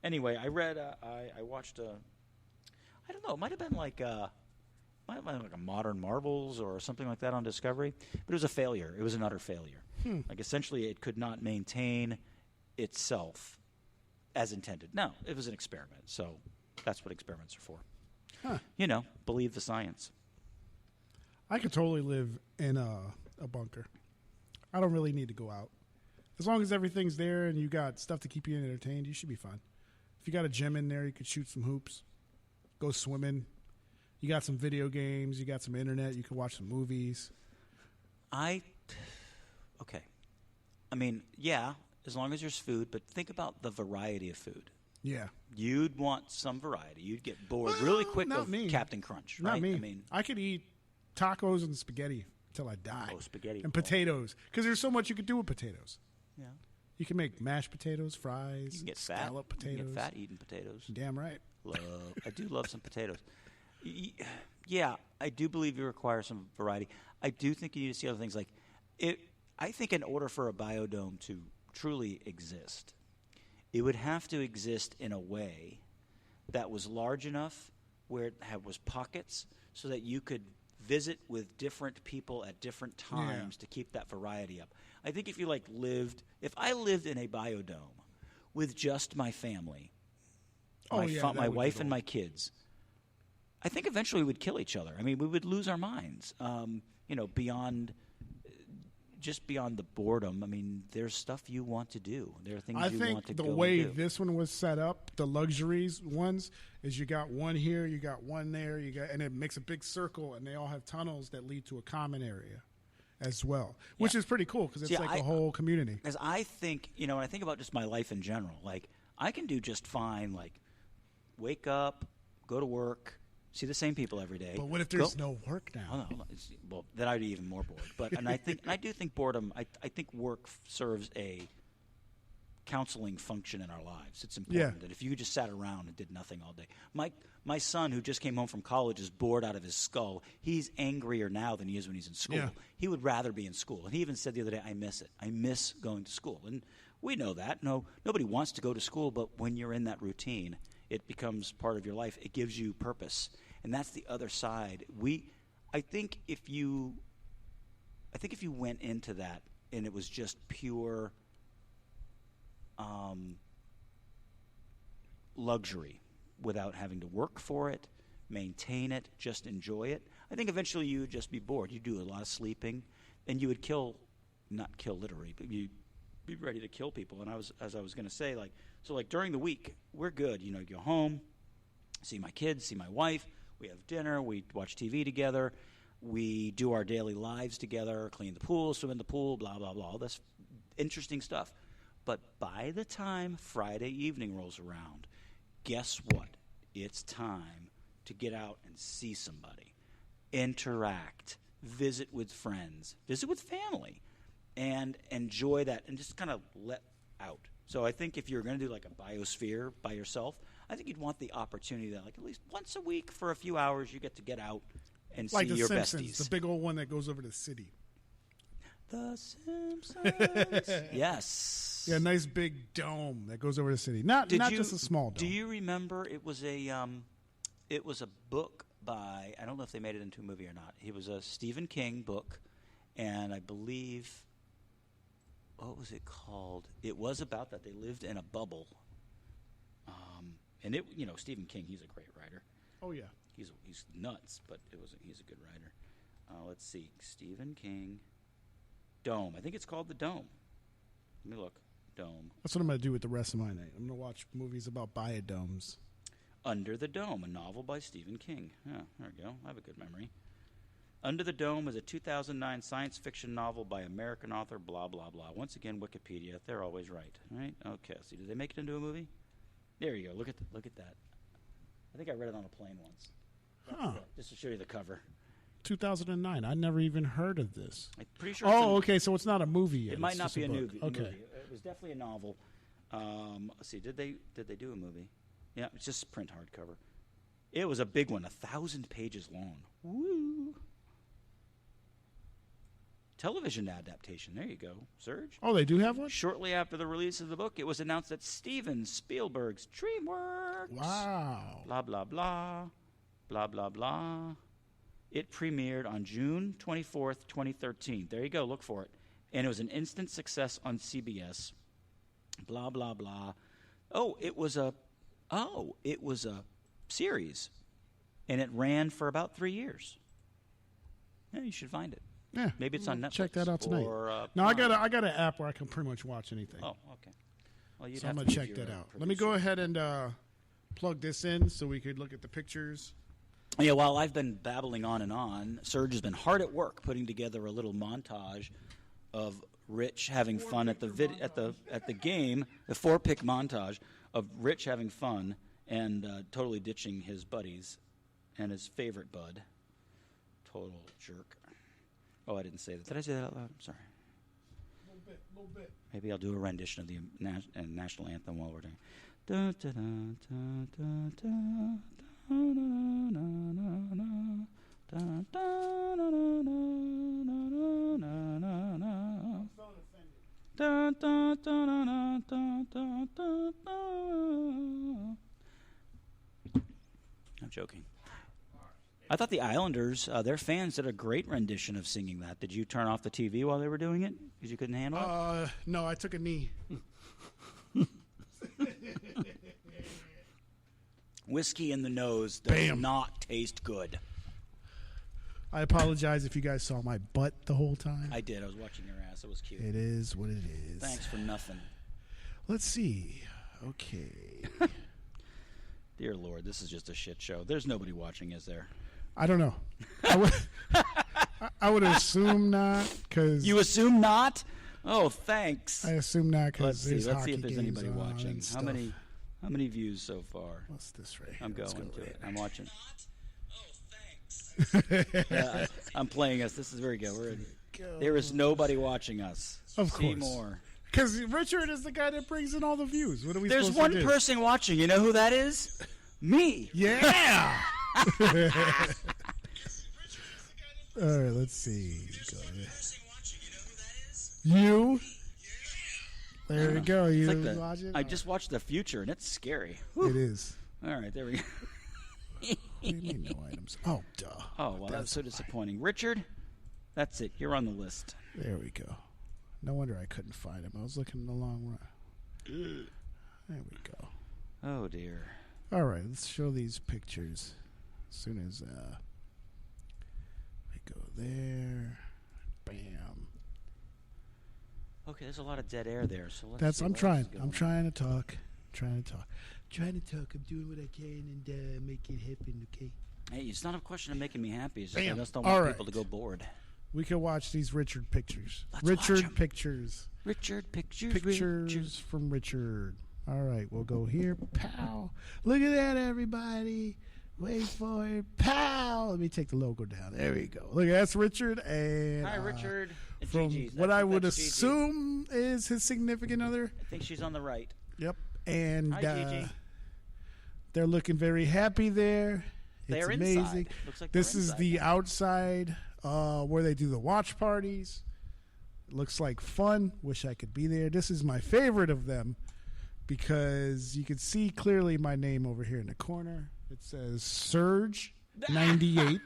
Anyway, I read, I watched I don't know, it might have been like a Modern Marvels or something like that on Discovery, but it was a failure. It was an utter failure. Like, essentially, it could not maintain itself as intended. No, it was an experiment, so that's what experiments are for. Huh. Believe the science. I could totally live in a bunker. I don't really need to go out. As long as everything's there and you got stuff to keep you entertained, you should be fine. If you got a gym in there, you could shoot some hoops, go swimming. You got some video games. You got some internet. You can watch some movies. Okay. I mean, yeah, as long as there's food, but think about the variety of food. Yeah. You'd want some variety. You'd get bored really quick not of me. Captain Crunch, right? Not me. I mean, I could eat tacos and spaghetti until I die. Oh, spaghetti. And potatoes, because there's so much you could do with potatoes. Yeah. You can make mashed potatoes, fries, You can get fat. scallop You potatoes. can get fat eating potatoes. Damn right. I do love some potatoes. Yeah, I do believe you require some variety. I do think you need to see other things like it. I think in order for a biodome to truly exist, it would have to exist in a way that was large enough where it was pockets so that you could visit with different people at different times to keep that variety up. I think if you if I lived in a biodome with just my family, that my would wife be and cool. my kids, I think eventually we'd kill each other. I mean, we would lose our minds. Beyond the boredom. I mean, there's stuff you want to do. There are things I you want to think the go and way do. this one was set up, the luxuries ones, is you got one here, you got one there, and it makes a big circle, and they all have tunnels that lead to a common area as well, which is pretty cool because it's See, like a whole community. Because I think, when I think about just my life in general, like I can do just fine, like wake up, go to work, see the same people every day. But what if there's no work now? Hold on. Well, then I'd be even more bored. But I do think boredom. I think work serves a counseling function in our lives. It's important that if you just sat around and did nothing all day. My son, who just came home from college, is bored out of his skull. He's angrier now than he is when he's in school. Yeah. He would rather be in school. And he even said the other day, "I miss it. I miss going to school." And we know that. No, nobody wants to go to school, but when you're in that routine, it becomes part of your life. It gives you purpose. And that's the other side. I think if you went into that and it was just pure luxury without having to work for it, maintain it, just enjoy it, I think eventually you would just be bored. You'd do a lot of sleeping, and you would not kill literally, but you'd be ready to kill people. And as I was going to say, during the week, we're good. You go home, see my kids, see my wife. We have dinner. We watch TV together. We do our daily lives together, clean the pool, swim in the pool, blah, blah, blah. All this interesting stuff. But by the time Friday evening rolls around, guess what? It's time to get out and see somebody, interact, visit with friends, visit with family, and enjoy that and just kind of let out. So I think if you're going to do like a biosphere by yourself, I think you'd want the opportunity that at least once a week for a few hours you get to get out and Like see the your Simpsons, besties. the big old one that goes over to the city. The Simpsons. Yes. Yeah, nice big dome that goes over the city. Not just a small dome. Do you remember it was a book by, I don't know if they made it into a movie or not. It was a Stephen King book, and I believe, what was it called? It was about that they lived in a bubble. And Stephen King, he's a great writer. Oh yeah. He's nuts, but he's a good writer. Let's see, Stephen King, Dome. I think it's called The Dome. Let me look. Dome. That's what I'm going to do with the rest of my night. I'm going to watch movies about biodomes. Under the Dome, a novel by Stephen King. Yeah, there we go. I have a good memory. Under the Dome is a 2009 science fiction novel by American author, blah, blah, blah. Once again, Wikipedia. They're always right. Right? Okay, see, did they make it into a movie? There you go. Look at that. I think I read it on a plane once. Huh. Just to show you the cover. 2009. I never even heard of this. I'm pretty sure okay, so it's not a movie yet. it might It's not just be a book. movie. Okay. It was definitely a novel. Let's see. Did they do a movie? Yeah, it's just print hardcover. It was a big one, 1,000 pages long. Woo! Television adaptation. There you go, Serge. Oh, they do have one? Shortly after the release of the book, it was announced that Steven Spielberg's DreamWorks. Wow. Blah, blah, blah. Blah, blah, blah. It premiered on June 24th, 2013. There you go. Look for it. And it was an instant success on CBS. Blah, blah, blah. It was a series. And it ran for about 3 years. Yeah, you should find it. Yeah. Maybe it's on Netflix. Check that out tonight. Or, no, I Prime. got an app where I can pretty much watch anything. Oh, okay. Well, you'd So have I'm to going to use check your, that out. Let producer. me go ahead and plug this in so we could look at the pictures. Yeah, while I've been babbling on and on, Serge has been hard at work putting together a little montage of Rich having fun at the game, the 4-pick montage of Rich having fun and totally ditching his buddies and his favorite bud. total jerk. Oh, I didn't say that. Did I say that out loud? I'm sorry. A little bit. Maybe I'll do a rendition of the national anthem while we're doing. Da, da, da, da, da, da, da, na, na, na, da, da, na, na, na, na, na, na. Da, da, da, na, na, da, da, da, da. I'm joking. I thought the Islanders, their fans did a great rendition of singing that. Did you turn off the TV while they were doing it because you couldn't handle it? No, I took a knee. Whiskey in the nose does not taste good. I apologize if you guys saw my butt the whole time. I did. I was watching your ass. It was cute. It is what it is. Thanks for nothing. Let's see. Okay. Dear Lord, this is just a shit show. There's nobody watching, is there? I don't know. I would assume not, because You assume not? Oh, thanks. I assume not Let's because see. Let's see if there's anybody watching. How many views so far? What's this right here? I'm Let's going go to right it. here. I'm watching. Yeah, I'm playing us. This is very good. We're in. There is nobody watching us. Of See course. more. Because Richard is the guy that brings in all the views. What are we There's supposed one to do? person watching. You know who that is? Me. Yeah. All right, let's see. Go ahead. You. There you go. It's You like watch it? I just watched The Future, and it's scary. It is. All right, there we go. What do you mean no items? Oh, duh. Oh, well, that's so disappointing. Richard, that's it. You're on the list. There we go. No wonder I couldn't find him. I was looking in the long run. There we go. Oh, dear. All right, let's show these pictures. As soon as we go there, bam. Okay, there's a lot of dead air there, so let's That's. see I'm what else trying. is going I'm on. trying to talk. Trying to talk. I'm doing what I can and make it happen. Okay. Hey, it's not a question of making me happy. It's just I Bam. just don't All want right. people to go bored. We can watch these Richard pictures. Let's watch 'em. Richard pictures. Richard, pictures, Pictures Richard. from Richard. All right, we'll go here. Pow. Look at that, everybody. Wait for it. Pow. Let me take the logo down. There we go. Look, that's Richard. And Hi, Richard. And from Gigi's. what I would that's Gigi. assume is his significant other. I think she's on the right. Yep. And Hi, Gigi. they're looking very happy there. They're it's inside. amazing. Looks like This they're is inside the now. outside where they do the watch parties. Looks like fun. Wish I could be there. This is my favorite of them because you can see clearly my name over here in the corner. It says Surge 98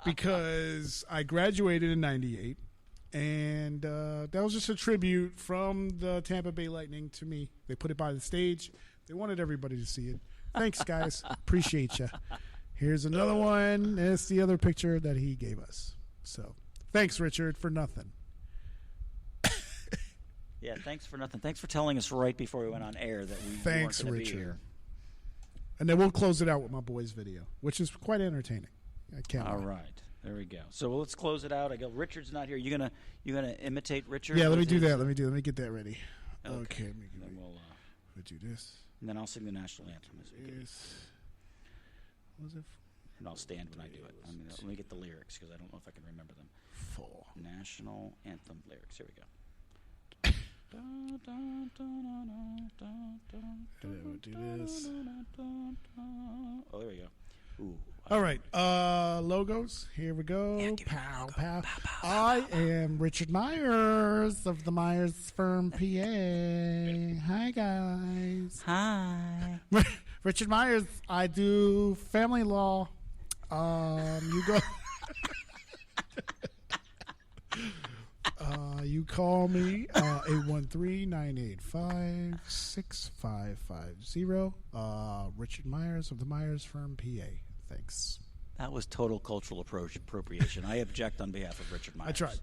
because I graduated in 98. And that was just a tribute from the Tampa Bay Lightning to me. They put it by the stage. They wanted everybody to see it. Thanks, guys. Appreciate you. Here's another one. It's the other picture that he gave us. So, thanks, Richard, for nothing. Yeah, thanks for nothing. Thanks for telling us right before we went on air that we Thanks, weren't going to be Richard. here. And then we'll close it out with my boys' video, which is quite entertaining. I can't All lie. right, there we go. So let's close it out. I go. Richard's not here. You gonna imitate Richard? Yeah, let me with do his- that. Let me get that ready. Okay, let me Then we'll do this. and then I'll sing the national anthem as we go. Is was it And I'll stand when I do it. I mean, let me get the lyrics because I don't know if I can remember them. 4? National anthem lyrics. Here we go. And then we'll do this. Oh, there we go. Ooh. All right, logos. Here we go. Pow, pow. I am Richard Myers of the Myers Firm, PA. Hi, guys. Hi. Richard Myers. I do family law. You go. You call me 813-985-6550. Richard Myers of the Myers Firm, PA. Thanks. That was total cultural appropriation. I object on behalf of Richard Myers. I tried.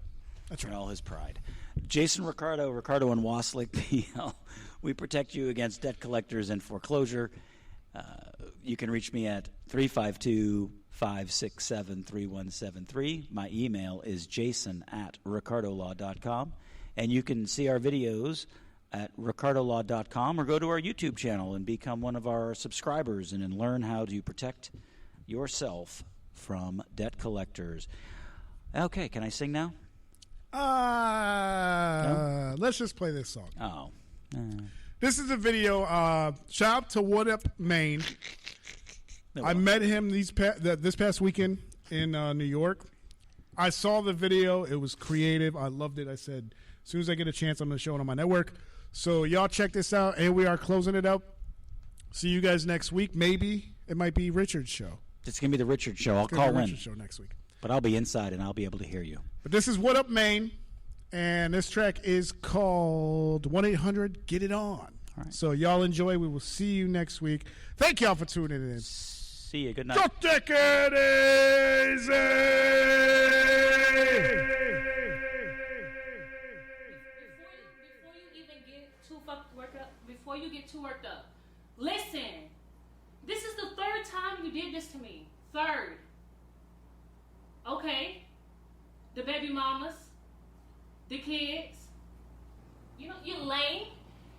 And all his pride. Jason Ricardo and Waslick PL. We protect you against debt collectors and foreclosure. You can reach me at 352-567-3173. My email is jason@ricardolaw.com. And you can see our videos at ricardolaw.com or go to our YouTube channel and become one of our subscribers and learn how to protect yourself from Debt Collectors. Okay, can I sing now? Let's just play this song. Oh. This is a video. Shout out to What Up Maine. I met him this past weekend in New York. I saw the video. It was creative. I loved it. I said, as soon as I get a chance, I'm going to show it on my network. So y'all check this out. And we are closing it up. See you guys next week. Maybe it might be Richard's show. It's going to be the Richard show. I'll call in. Richard's show next week. But I'll be inside and I'll be able to hear you. But this is What Up Maine. And this track is called 1-800-GET-IT-ON. All right. So y'all enjoy. We will see you next week. Thank y'all for tuning in. See you. Good night. Take it easy. Before you get too worked up, listen. This is the third time you did this to me. Third. Okay. The baby mamas, the kids. You know, you lame,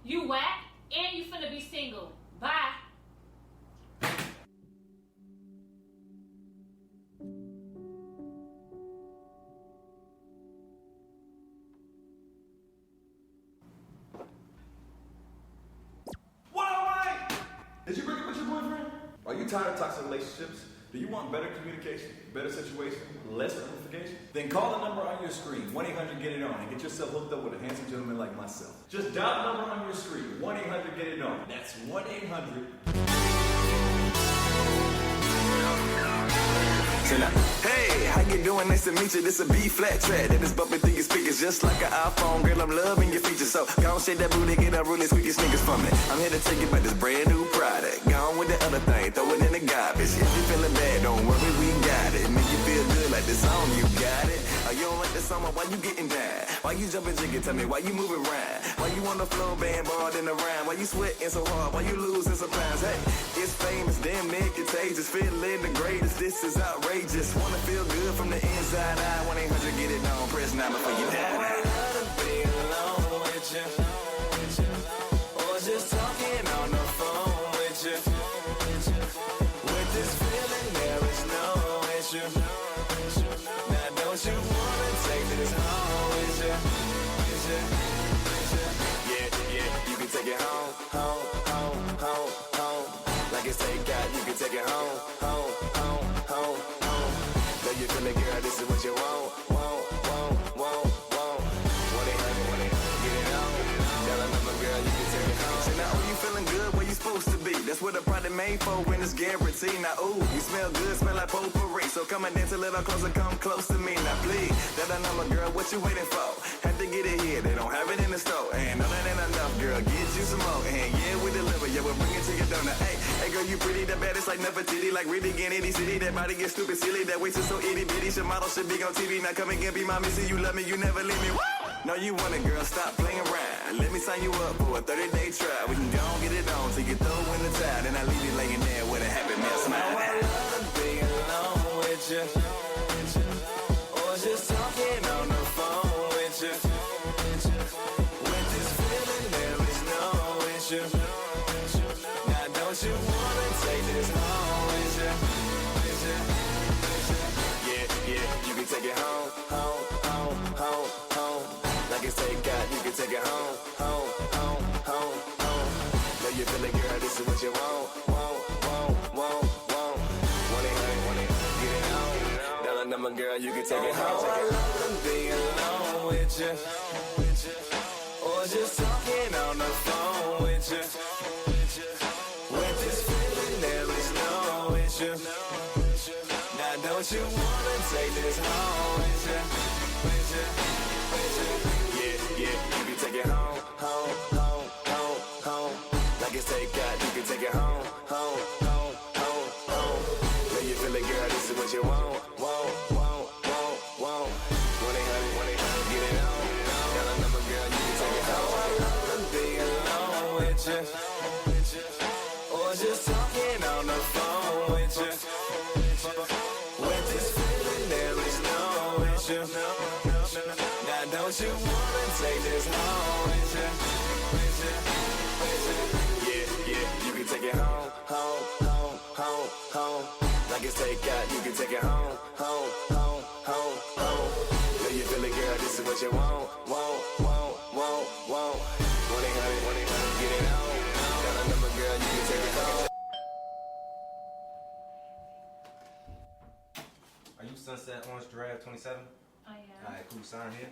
you whack, and you finna be single. Bye. Did you break up with your boyfriend? Are you tired of toxic relationships? Do you want better communication, better situation, less ramification? Then call the number on your screen, 1-800-GET-IT-ON, and get yourself hooked up with a handsome gentleman like myself. Just dial the number on your screen, 1-800-GET-IT-ON. That's 1-800. Hey, how you doing? Nice to meet you. This a B-flat track that is bumping through your speakers just like an iPhone. Girl, I'm loving your features. So go on, shake that booty, get up really squeaky sneakers from me. I'm here to tell you about this brand new product. Go on with the other thing, throw it in the garbage. If you feeling bad, don't worry, we got it. Make you feel good like this song, you got it. Oh, you don't like this song, why you getting down? Why you jumping jiggy? Tell me why you moving around? Why you on the floor, band balled in the round? Why you sweating so hard? Why you losing some pounds? Hey, it's famous, damn near contagious. Feeling the greatest, this is outrageous. Wanna feel good from the inside out. 1-800-GET-IT-ON. Press 9 before you die. I wanna be alone with you, or just talking on the phone with you. With this feeling, there is no issue. Now don't you wanna take this home with you? Yeah, you can take it home, home, home, home, home. Like it's takeout, you can take it home, home, home, home, home. Know you feeling, girl, this is what you want. 1-800-GET-IT-ON. Girl, you can take it home. Say now, oh, you feeling good where you supposed to be. That's what a product made for when it's guaranteed. Now, ooh, you smell good, smell like potpourri. So come and dance a little closer, come close to me. Now, please, that number, girl, what you waiting for? Have to get it here, they don't have it in the store. And no, that ain't enough, girl, get you some more. And yeah, we deliver, yeah, we'll bring it to your door. Now, hey, girl, you pretty, the baddest like Nefertiti. Like really in any city, that body gets stupid, silly. That waist is so itty bitty, your model should be on TV. Now come and be my missy, you love me, you never leave me. Woo! No, you want it, girl, stop playing around. Let me sign you up for a 30-day trial. We can go and get it on till you throw in the towel. Then I leave you laying there with a happy meal smile. I love being alone with you, or just talking on the phone with you. With this feeling, there is no issue. Now don't you wanna take this home with you? Yeah, you can take it home, home, home, home, home. Like it's takeout, you can take it home, home, home, home, home. Know you feeling, girl, this is what you want. 1-800-GET-IT-ON. Dollar number, girl, you can take it home. I love being alone with you, or just talking on the phone with you. With this feeling, there is no issue. Now don't you wanna take this home with you? Yeah, you can take it home, home, home, home, home. Like it's takeout, you can take it home, home, home, home, home. Know you feel it, girl, this is what you want. 1-800-GET-IT-ON. Got a number, girl, you can take it home. I love being alone with you, or just talking on the phone with you. With this feeling, there is no issue. Now don't you wanna take this home with you? Yeah, you can take it home, home, home, home, home. Like it's takeout, you can take it home. what you want. 1-800, get it on. Got a number, girl, you can take it home. Are you Sunset Orange Drive 27? I am. Alright, cool. Sign here.